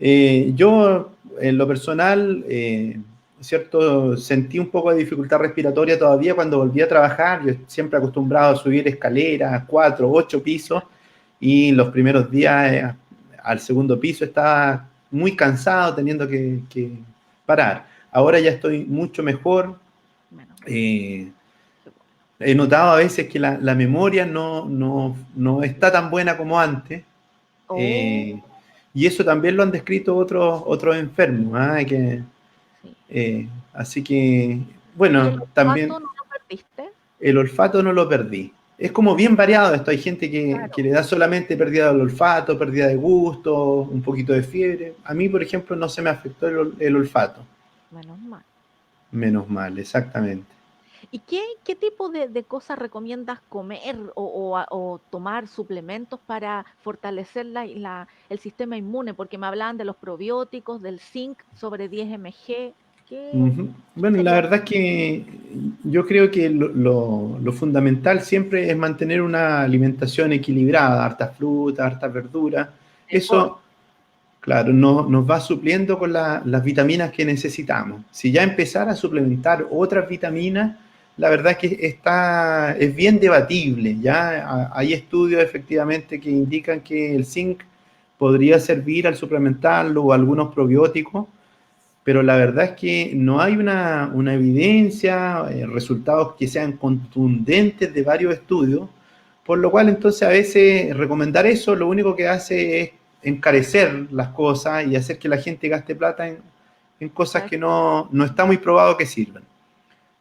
Yo, en lo personal, ¿cierto? Sentí un poco de dificultad respiratoria todavía cuando volví a trabajar. Yo siempre acostumbrado a subir escaleras, 4, 8 pisos, y los primeros días al segundo piso estaba muy cansado, teniendo que parar. Ahora ya estoy mucho mejor. Menos mal. Eh, Qué bueno. He notado a veces que la memoria no está tan buena como antes. Oh, Eh, y eso también lo han descrito otros enfermos. sí. Así que, ¿Y el bueno, también olfato no lo perdiste? el olfato no lo perdí. Es como bien variado esto. Hay gente que Claro, le da solamente pérdida del olfato, pérdida de gusto, un poquito de fiebre. A mí, por ejemplo, no se me afectó el olfato. menos mal. Menos mal, exactamente. ¿Y qué tipo de cosas recomiendas comer o tomar suplementos para fortalecer el sistema inmune? Porque me hablaban de los probióticos, del zinc sobre 10 mg. Ujú. ¿Qué Bueno, la sería verdad bueno? es que yo creo que lo fundamental siempre es mantener una alimentación equilibrada, hartas frutas, hartas verduras. Mejor. Eso, claro, nos va supliendo con las vitaminas que necesitamos. Si ya empezar a suplementar otras vitaminas, la verdad es que es bien debatible. Ya hay estudios efectivamente que indican que el zinc podría servir al suplementarlo o algunos probióticos, pero la verdad es que no hay una evidencia, resultados que sean contundentes de varios estudios, por lo cual entonces a veces recomendar eso lo único que hace es encarecer las cosas y hacer que la gente gaste plata en cosas que ¿Sabes? no está muy probado que sirvan.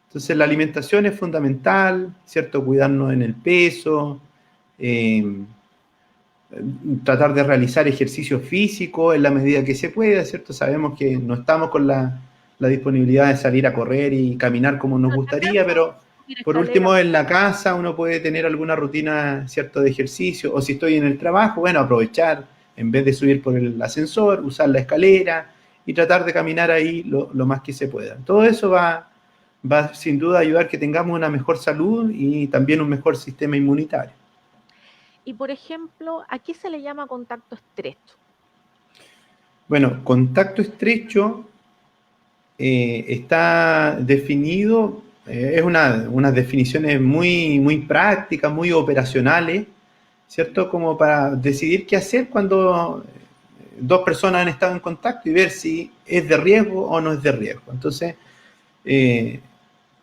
Entonces la Mm, alimentación es fundamental, ¿cierto? Cuidarnos en el peso, eh, tratar de realizar ejercicio físico en la medida que se pueda, ¿cierto? Sabemos que no estamos con la disponibilidad de salir a correr y caminar como nos no, ni hablar gustaría, pero subir por escalera. último en la casa uno puede tener alguna rutina, ¿cierto?, de ejercicio, o si estoy en el trabajo, bueno, aprovechar, en vez de subir por el ascensor, usar la escalera, y tratar de caminar ahí lo más que se pueda. Todo eso va sin duda a ayudar que tengamos una mejor salud y también un mejor sistema inmunitario. Y por ejemplo, ¿a qué se le llama contacto estrecho? Bueno, contacto estrecho está definido, es unas definiciones muy prácticas, muy operacionales, ¿cierto? Como para decidir qué hacer cuando dos personas han estado en contacto y ver si es de riesgo o no es de riesgo. Entonces, eh,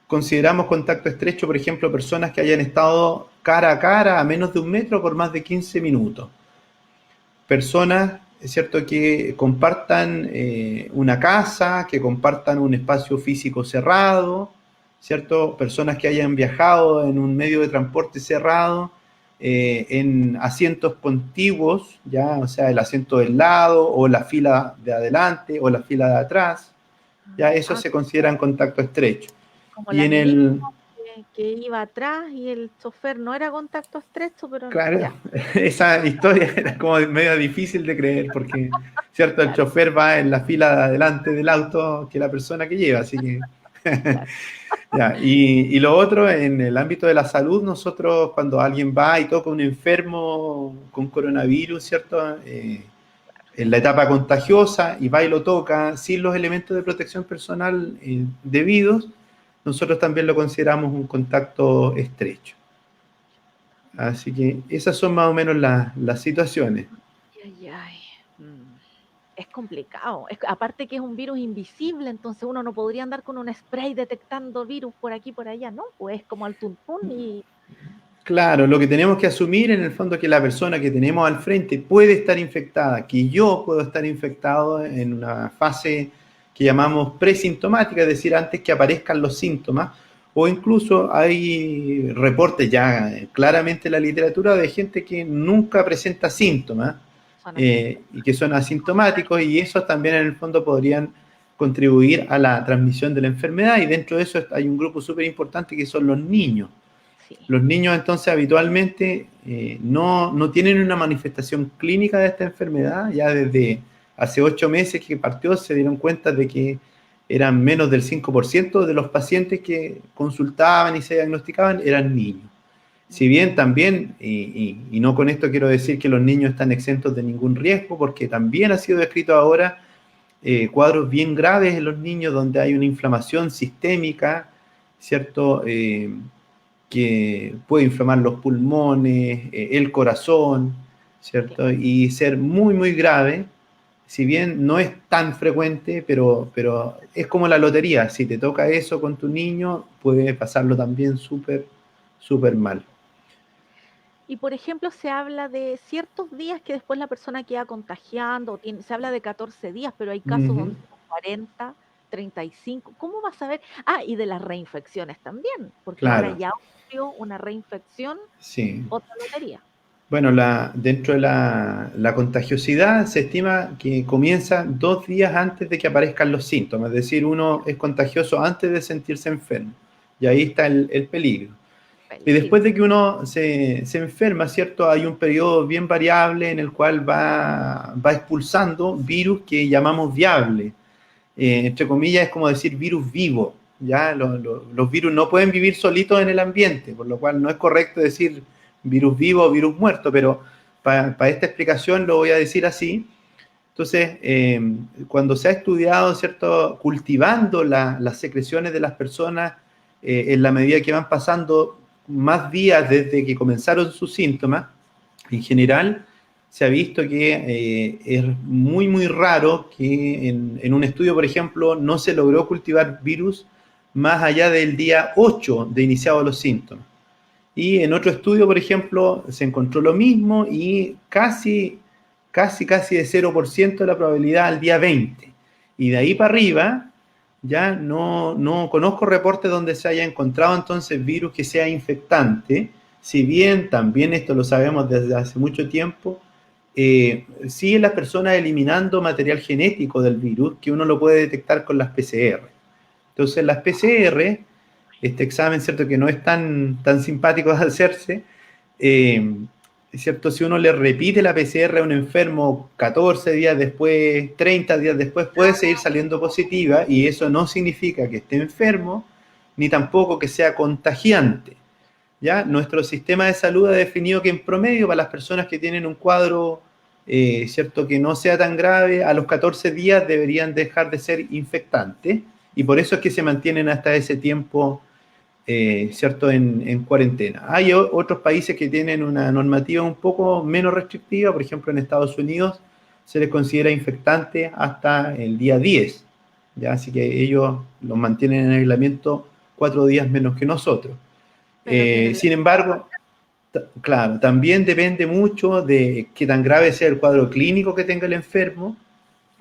consideramos contacto estrecho, por ejemplo, personas que hayan estado cara a cara a menos de 1 metro por más de 15 minutos. Personas, es cierto, que compartan una casa, que compartan un espacio físico cerrado, ¿cierto? Personas que hayan viajado en un medio de transporte cerrado, en asientos contiguos, ya, o sea, el asiento del lado, o la fila de adelante, o la fila de atrás, ya eso Ah, se considera en contacto estrecho. como Y las en micros el, que iba atrás y el chofer no era contacto estrecho, pero claro, ya, esa historia era como medio difícil de creer porque, cierto, el claro, chofer va en la fila de adelante del auto que la persona que lleva, así que... claro. Ya, y lo otro, en el ámbito de la salud, nosotros cuando alguien va y toca a un enfermo con coronavirus, ¿cierto? En la etapa contagiosa y va y lo toca sin los elementos de protección personal debidos, nosotros también lo consideramos un contacto estrecho. Así que esas son más o menos las situaciones. Ay, ay. Es complicado. Aparte que es un virus invisible, entonces uno no podría andar con un spray detectando virus por aquí por allá, ¿no? Pues como al tuntún y Claro, lo que tenemos que asumir en el fondo es que la persona que tenemos al frente puede estar infectada, que yo puedo estar infectado en una fase que llamamos presintomática, es decir, antes que aparezcan los síntomas, o incluso hay reportes ya claramente en la literatura de gente que nunca presenta síntomas son asintomáticos. y que son asintomáticos y esos también en el fondo podrían contribuir a la transmisión de la enfermedad y dentro de eso hay un grupo súper importante que son los niños. Sí. Los niños entonces habitualmente no tienen una manifestación clínica de esta enfermedad. Ya desde hace 8 meses que partió se dieron cuenta de que eran menos del 5% de los pacientes que consultaban y se diagnosticaban eran niños. Si bien también, y no con esto quiero decir que los niños están exentos de ningún riesgo, porque también ha sido descrito ahora cuadros bien graves en los niños donde hay una inflamación sistémica, ¿cierto? Que puede inflamar los pulmones, el corazón, ¿cierto? Y ser muy grave, si bien no es tan frecuente, pero es como la lotería, si te toca eso con tu niño, puede pasarlo también súper mal. Y por ejemplo, se habla de ciertos días que después la persona queda contagiando, se habla de 14 días, pero hay casos Ujú. donde son 40, 35. ¿Cómo vas a ver? Ah, y de las reinfecciones también, porque ahora Claro, ya ocurrió una reinfección, sí. otra lotería. Bueno, dentro de la contagiosidad se estima que comienza 2 días antes de que aparezcan los síntomas, es decir, uno es contagioso antes de sentirse enfermo, y ahí está el peligro. Y después Peligro. de que uno se enferma, ¿cierto? Hay un periodo bien variable en el cual va expulsando virus que llamamos viables. Entre comillas, es como decir virus vivo. ¿Ya? Los virus no pueden vivir solitos en el ambiente, por lo cual no es correcto decir virus vivo o virus muerto, pero para esta explicación lo voy a decir así. Entonces, cuando se ha estudiado, ¿cierto? Cultivando las secreciones de las personas en la medida que van pasando más días desde que comenzaron sus síntomas, en general se ha visto que es muy raro que en un estudio, por ejemplo, no se logró cultivar virus más allá del día 8 de iniciados los síntomas. Y en otro estudio, por ejemplo, se encontró lo mismo y casi de 0% la probabilidad al día 20. Y de ahí para arriba, ya no conozco reportes donde se haya encontrado entonces virus que sea infectante, si bien también esto lo sabemos desde hace mucho tiempo, siguen las personas eliminando material genético del virus que uno lo puede detectar con las PCR. Entonces las PCR, este examen, ¿cierto? Que no es tan simpático de hacerse, eh, ¿Es cierto? Si uno le repite la PCR a un enfermo 14 días después, 30 días después, puede seguir saliendo positiva y eso no significa que esté enfermo ni tampoco que sea contagiante. ¿Ya? Nuestro sistema de salud ha definido que en promedio para las personas que tienen un cuadro, ¿cierto? Que no sea tan grave, a los 14 días deberían dejar de ser infectantes y por eso es que se mantienen hasta ese tiempo, ¿cierto? En cuarentena. Hay otros países que tienen una normativa un poco menos restrictiva, por ejemplo en Estados Unidos se les considera infectante hasta el día 10, ¿ya? Así que ellos los mantienen en aislamiento 4 días menos que nosotros. Pero tienen la Sin embargo, claro, también depende mucho de qué tan grave sea el cuadro clínico que tenga el enfermo,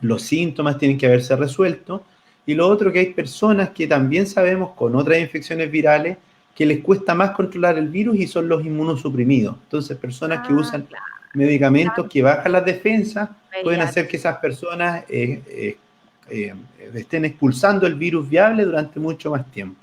los síntomas tienen que haberse resuelto, y lo otro que hay personas que también sabemos con otras infecciones virales que les cuesta más controlar el virus y son los inmunosuprimidos. Entonces, personas que usan claro, medicamentos que bajan las defensas pueden hacer VIH. que esas personas estén expulsando el virus viable durante mucho más tiempo.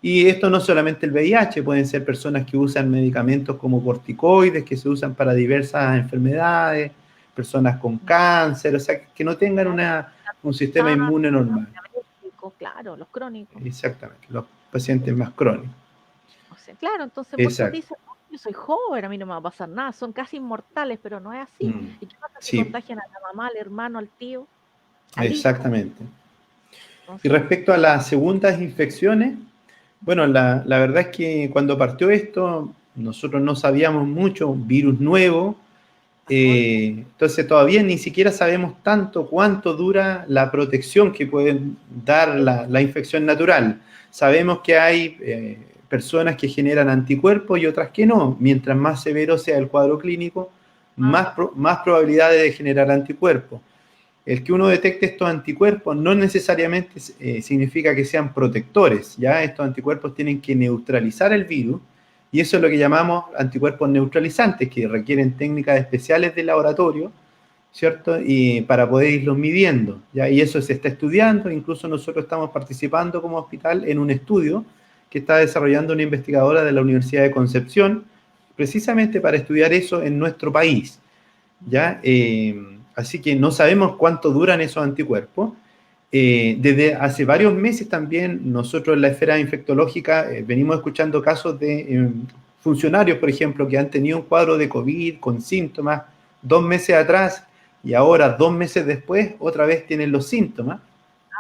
Y esto no solamente el VIH, pueden ser personas que usan medicamentos como corticoides, que se usan para diversas enfermedades, personas con cáncer, o sea, que no tengan un sistema inmune normal. Diabéticos, claro, los crónicos. Exactamente, los pacientes más crónicos. O sea, claro, entonces muchos Exacto. dicen, "No, yo soy joven, a mí no me va a pasar nada, son casi inmortales", pero no es así. ¿Y qué pasa si Sí, contagian a la mamá, al hermano, al tío, al hijo? exactamente. Y Entonces, respecto a las segundas infecciones, bueno, la verdad es que cuando partió esto, nosotros no sabíamos mucho, un virus nuevo, entonces todavía ni siquiera sabemos tanto cuánto dura la protección que puede dar la infección natural. Sabemos que hay personas que generan anticuerpos y otras que no. Mientras más severo sea el cuadro clínico, más probabilidades de generar anticuerpos. El que uno detecte estos anticuerpos no necesariamente significa que sean protectores, ¿ya? Estos anticuerpos tienen que neutralizar el virus y eso es lo que llamamos anticuerpos neutralizantes, que requieren técnicas especiales de laboratorio, ¿cierto? Y para poder irlos midiendo, ¿ya? Y eso se está estudiando, incluso nosotros estamos participando como hospital en un estudio que está desarrollando una investigadora de la Universidad de Concepción, precisamente para estudiar eso en nuestro país, ¿ya? Así que no sabemos cuánto duran esos anticuerpos. Desde hace varios meses también nosotros en la esfera infectológica venimos escuchando casos de funcionarios, por ejemplo, que han tenido un cuadro de COVID con síntomas 2 meses atrás y ahora 2 meses después otra vez tienen los síntomas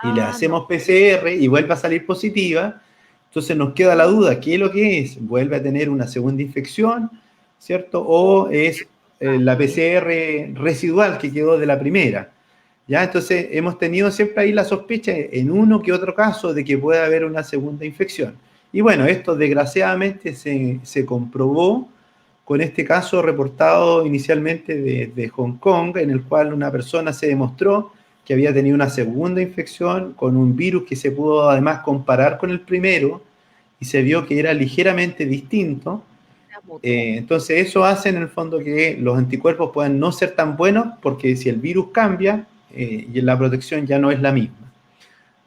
y le no, hacemos PCR y vuelve a salir positiva. Entonces nos queda la duda, ¿qué es lo que es? ¿Vuelve a tener una segunda infección? ¿Cierto? ¿O es la PCR residual que quedó de la primera? ¿Ya? Entonces hemos tenido siempre ahí la sospecha en uno que otro caso de que pueda haber una segunda infección. Y bueno, esto desgraciadamente se comprobó con este caso reportado inicialmente de Hong Kong, en el cual una persona se demostró que había tenido una segunda infección con un virus que se pudo además comparar con el primero y se vio que era ligeramente distinto. Entonces eso hace en el fondo que los anticuerpos puedan no ser tan buenos porque si el virus cambia y la protección ya no es la misma.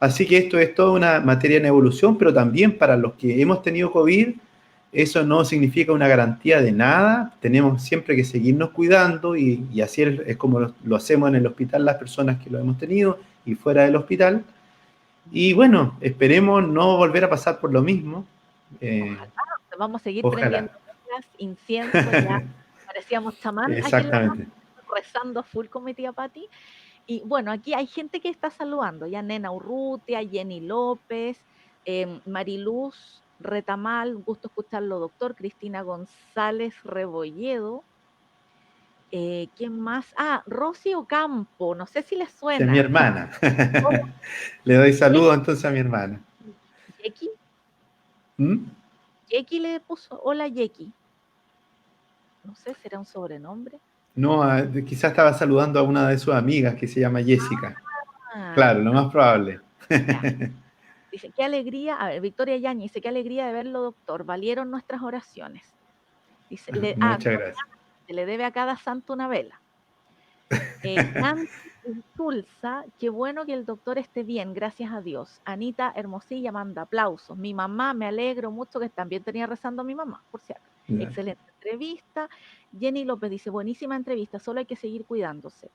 Así que esto es toda una materia en evolución, pero también para los que hemos tenido COVID, eso no significa una garantía de nada. Tenemos siempre que seguirnos cuidando y así es como lo hacemos en el hospital las personas que lo hemos tenido y fuera del hospital. Y bueno, esperemos no volver a pasar por lo mismo. Eh, ojalá, vamos a seguir prendiendo ojalá. velas, incienso, ya parecíamos chamán aquí en la casa, Exactamente. rezando a full con mi tía Patti. Y bueno, aquí hay gente que está saludando, ya Nena Urrutia, Jenny López, Mariluz Retamal, un gusto escucharlo, doctor, Cristina González Rebolledo, ¿quién más? Ah, Rosy Ocampo, no sé si les Es mi suena. hermana. Hola, Le doy saludos Jackie, entonces a mi hermana. Jackie, ¿Mm? Jackie le puso, hola Jackie, no sé, será un sobrenombre. No, quizás estaba saludando a una de sus amigas que se llama Jessica. Ah, Claro, lo no, más probable. ya. Dice, qué alegría, a ver, Victoria Yañez dice, qué alegría de verlo, doctor, valieron nuestras oraciones. Dice, Muchas gracias. se le debe a cada santo una vela. Nancy Insulza, qué bueno que el doctor esté bien, gracias a Dios. Anita Hermosilla manda aplausos. Mi mamá, me alegro mucho que también tenía rezando a mi mamá, por cierto. Ya. excelente entrevista. Jenny López dice, buenísima entrevista, solo hay que seguir cuidándose.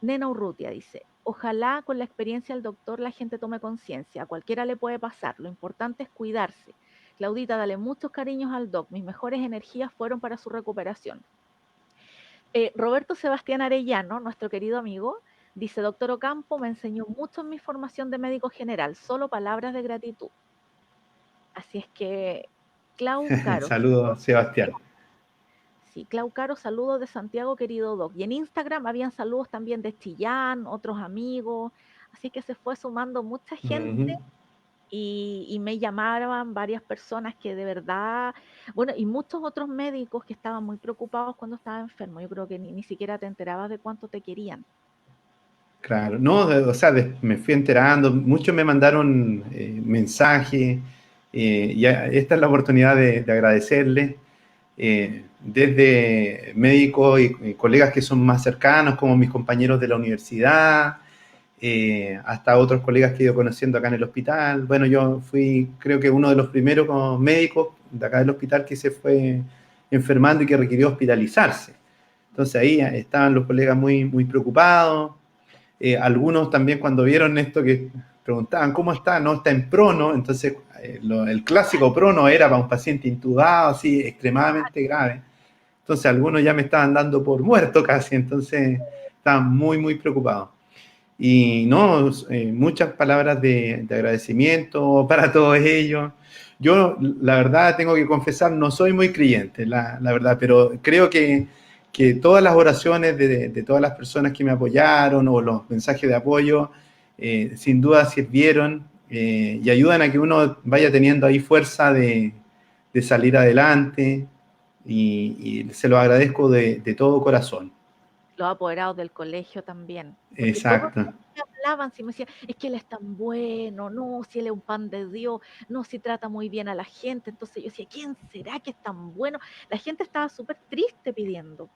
Nena Urrutia dice, ojalá con la experiencia del doctor la gente tome conciencia, a cualquiera le puede pasar, lo importante es cuidarse. Claudita, dale muchos cariños al doc, mis mejores energías fueron para su recuperación. Roberto Sebastián Arellano, nuestro querido amigo, dice, doctor Ocampo me enseñó mucho en mi formación de médico general, solo palabras de gratitud. Así es que, Clau Caro, Saludos, Sebastián. sí, Clau Caro, saludos de Santiago, querido Doc. Y en Instagram habían saludos también de Chillán, otros amigos. Así que se fue sumando mucha gente Ujú. y me llamaban varias personas que de verdad, bueno, y muchos otros médicos que estaban muy preocupados cuando estaba enfermo. Yo creo que ni siquiera te enterabas de cuánto te querían. Claro, no, o sea, me fui enterando, muchos me mandaron mensajes, esta es la oportunidad de agradecerles, desde médicos y colegas que son más cercanos, como mis compañeros de la universidad, hasta otros colegas que he ido conociendo acá en el hospital. Bueno, yo fui, creo que uno de los primeros como médicos de acá del hospital que se fue enfermando y que requirió hospitalizarse. Entonces ahí estaban los colegas muy, muy preocupados. Algunos también cuando vieron esto que preguntaban, ¿cómo está? No, está en prono. Entonces el clásico prono era para un paciente intubado, así, extremadamente grave. Entonces algunos ya me estaban dando por muerto casi, entonces estaban muy, muy preocupados. Y no, muchas palabras de agradecimiento para todos ellos. Yo, la verdad, tengo que confesar, no soy muy creyente, la verdad, pero creo que todas las oraciones de todas las personas que me apoyaron o los mensajes de apoyo, sin duda sirvieron y ayudan a que uno vaya teniendo ahí fuerza de salir adelante y se lo agradezco de todo corazón. Los apoderados del colegio también, porque todos Exacto. me hablaban, si me decían, es que él es tan bueno, no, si él es un pan de Dios, no, si trata muy bien a la gente. Entonces yo decía, ¿quién será que es tan bueno? La gente estaba súper triste pidiendo.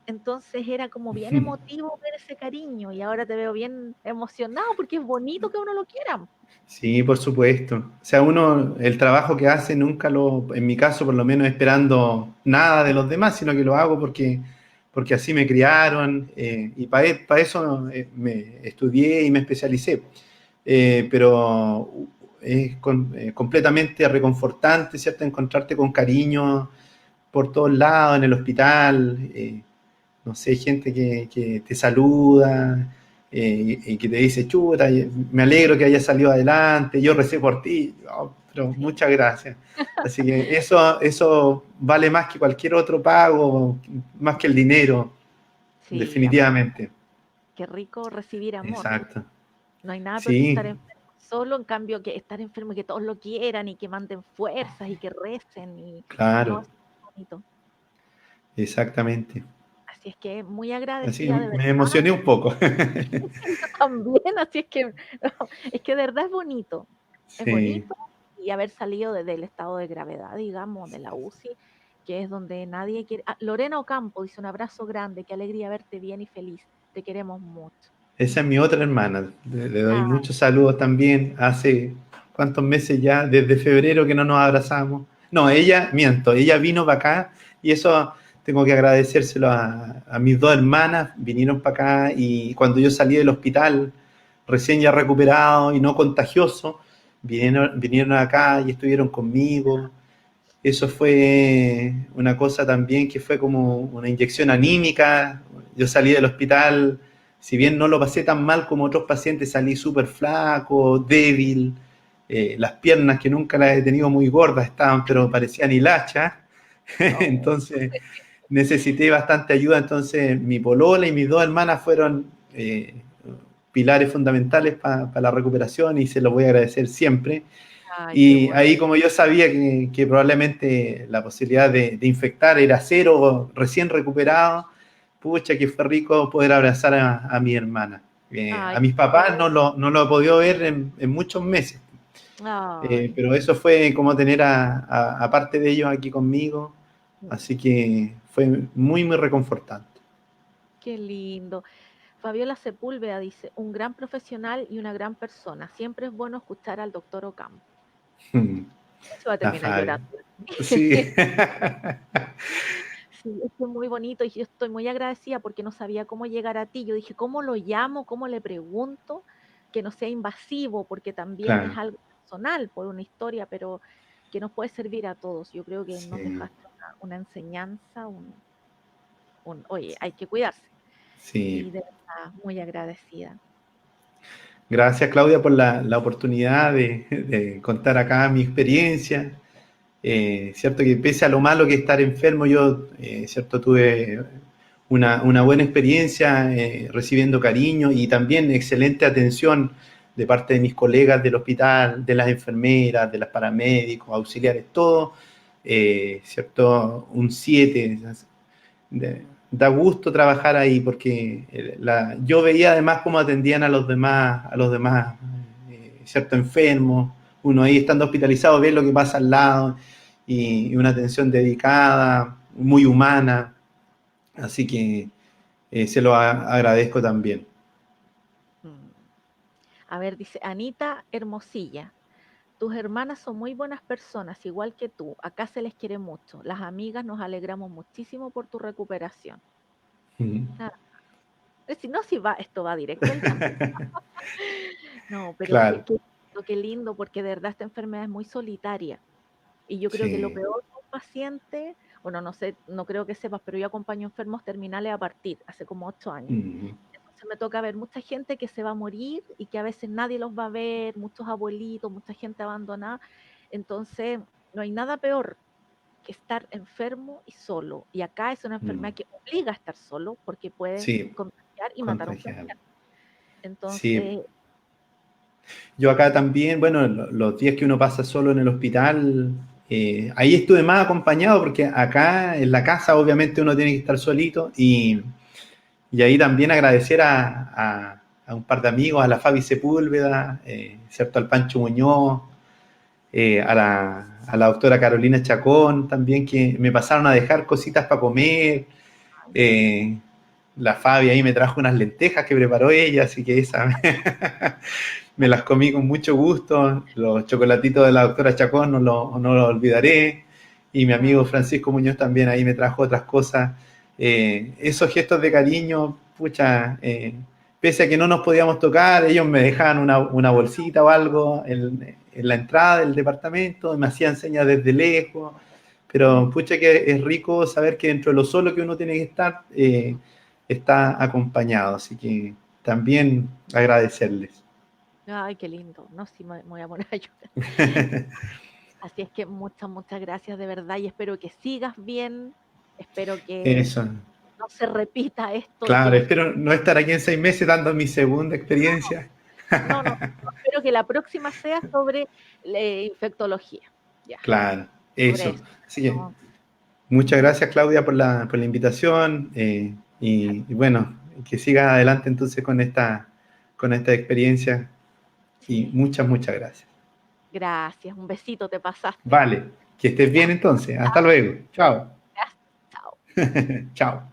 Entonces era como bien emotivo ver ese cariño y ahora te veo bien emocionado porque es bonito que uno lo quiera. Sí, por supuesto. O sea, uno, el trabajo que hace nunca lo, en mi caso por lo menos esperando nada de los demás, sino que lo hago porque así me criaron y para eso me estudié y me especialicé. Pero es completamente reconfortante, ¿cierto? Encontrarte con cariño por todos lados, en el hospital, no sé, gente que te saluda y que te dice, chuta, me alegro que hayas salido adelante, yo recé por ti, oh, pero Sí, muchas gracias. Así que eso vale más que cualquier otro pago, más que el dinero, sí, amor. definitivamente. Qué rico recibir amor. Exacto. No hay nada peor que estar Sí, enfermo solo, en cambio que estar enfermo y que todos lo quieran y que manden fuerzas y que recen y no, claro, es bonito. exactamente. Así es que muy Así que agradecida de me verdad. emocioné un poco. Yo también, así es que no, es que de verdad es Sí. bonito y haber salido del estado de gravedad, digamos, de la UCI, que es donde nadie quiere. Ah, Lorena Ocampo dice un abrazo grande, qué alegría verte bien y feliz, te queremos mucho. Esa es mi otra hermana. Le doy Ah, muchos saludos también. Hace cuántos meses ya, desde febrero que no nos abrazamos. No, ella, miento, ella vino para acá y eso tengo que agradecérselo a mis dos hermanas. Vinieron para acá y cuando yo salí del hospital, recién ya recuperado y no contagioso, vinieron acá y estuvieron conmigo. Eso fue una cosa también que fue como una inyección anímica. Yo salí del hospital, si bien no lo pasé tan mal como otros pacientes, salí súper flaco, débil. Las piernas que nunca las he tenido muy gordas estaban, pero parecían hilachas. oh, Entonces necesité bastante ayuda. Entonces mi polola y mis dos hermanas fueron pilares fundamentales para la recuperación y se los voy a agradecer siempre. ay, qué Y bueno. ahí como yo sabía que probablemente la posibilidad de infectar era cero, recién recuperado, pucha, que fue rico poder abrazar a mi hermana. A Ay, mis qué papás bueno. no lo he podido ver en muchos meses, Ay, pero eso fue como tener a parte de ellos aquí conmigo, mm, así que fue muy, muy reconfortante. qué lindo. Fabiola Sepúlveda dice, un gran profesional y una gran persona. Siempre es bueno escuchar al doctor Ocampo. Se va a La terminar Fabi. llorando. Sí. Sí, es que es muy bonito y yo estoy muy agradecida porque no sabía cómo llegar a ti. Yo dije, ¿cómo lo llamo? ¿Cómo le pregunto? Que no sea invasivo, porque también es Claro, algo personal por una historia, pero que nos puede servir a todos. Yo creo que nos sí, dejaste una enseñanza, oye, hay que cuidarse. sí. Y de verdad, muy agradecida. Gracias, Claudia, por la oportunidad de contar acá mi experiencia. Cierto que pese a lo malo que estar enfermo, yo, cierto, tuve una buena experiencia recibiendo cariño y también excelente atención de parte de mis colegas del hospital, de las enfermeras, de los paramédicos, auxiliares, todo, cierto, un 7. Da gusto trabajar ahí porque yo veía además cómo atendían a los demás, cierto, enfermos. Uno ahí estando hospitalizado ve lo que pasa al lado y una atención dedicada, muy humana. Así que se lo agradezco también. Mm. A ver, dice Anita Hermosilla. Tus hermanas son muy buenas personas, igual que tú. Acá se les quiere mucho. Las amigas nos alegramos muchísimo por tu recuperación. Mm. Ah, si no, si va, esto va directo al grano. No, pero Claro, qué lindo, porque de verdad esta enfermedad es muy solitaria. Y yo creo que lo sí. peor de un paciente, bueno, no sé, no creo que sepas, pero yo acompaño enfermos terminales a partir, hace como 8 años. Mm. Entonces me toca ver mucha gente que se va a morir y que a veces nadie los va a ver, muchos abuelitos, mucha gente abandonada. Entonces, no hay nada peor que estar enfermo y solo. Y acá es una Mm. enfermedad que obliga a estar solo porque puedes Sí, contagiar y matar a un contagiar. familiar. Sí, Entonces, yo acá también, bueno, los días que uno pasa solo en el hospital, ahí estuve más acompañado porque acá en la casa obviamente uno tiene que estar solito y ahí también agradecer a un par de amigos, a la Fabi Sepúlveda, ¿cierto? Al Pancho Muñoz, a la doctora Carolina Chacón también, que me pasaron a dejar cositas para comer. ay, qué lindo. eh, la Fabi ahí me trajo unas lentejas que preparó ella, así que esa me las comí con mucho gusto. Los chocolatitos de la doctora Chacón no lo olvidaré. Y mi amigo Ah, Francisco Muñoz también ahí me trajo otras cosas. Esos gestos de cariño, pucha, pese a que no nos podíamos tocar, ellos me dejaban una bolsita o algo en la entrada del departamento, me hacían señas desde lejos. Pero mm, pucha que es rico saber que dentro de lo solo que uno tiene que estar, está acompañado. Así que también agradecerles. ay, qué lindo. No, sí, me voy a poner a llorar. Así es que muchas gracias de verdad y espero que sigas bien. Espero que Eso, no se repita esto y que claro, después... espero no estar aquí en 6 meses dando mi segunda experiencia. No, no, no, espero que la próxima sea sobre infectología. Ya, Claro, sobre eso. eso. Así que No, muchas gracias, Claudia, por la invitación, y bueno, que sigas adelante entonces con esta experiencia y sí, muchas gracias. gracias. Un besito, te pasaste. Vale, que estés Ya, bien entonces. Hasta chao, luego. Chao. gracias, chao. Chao.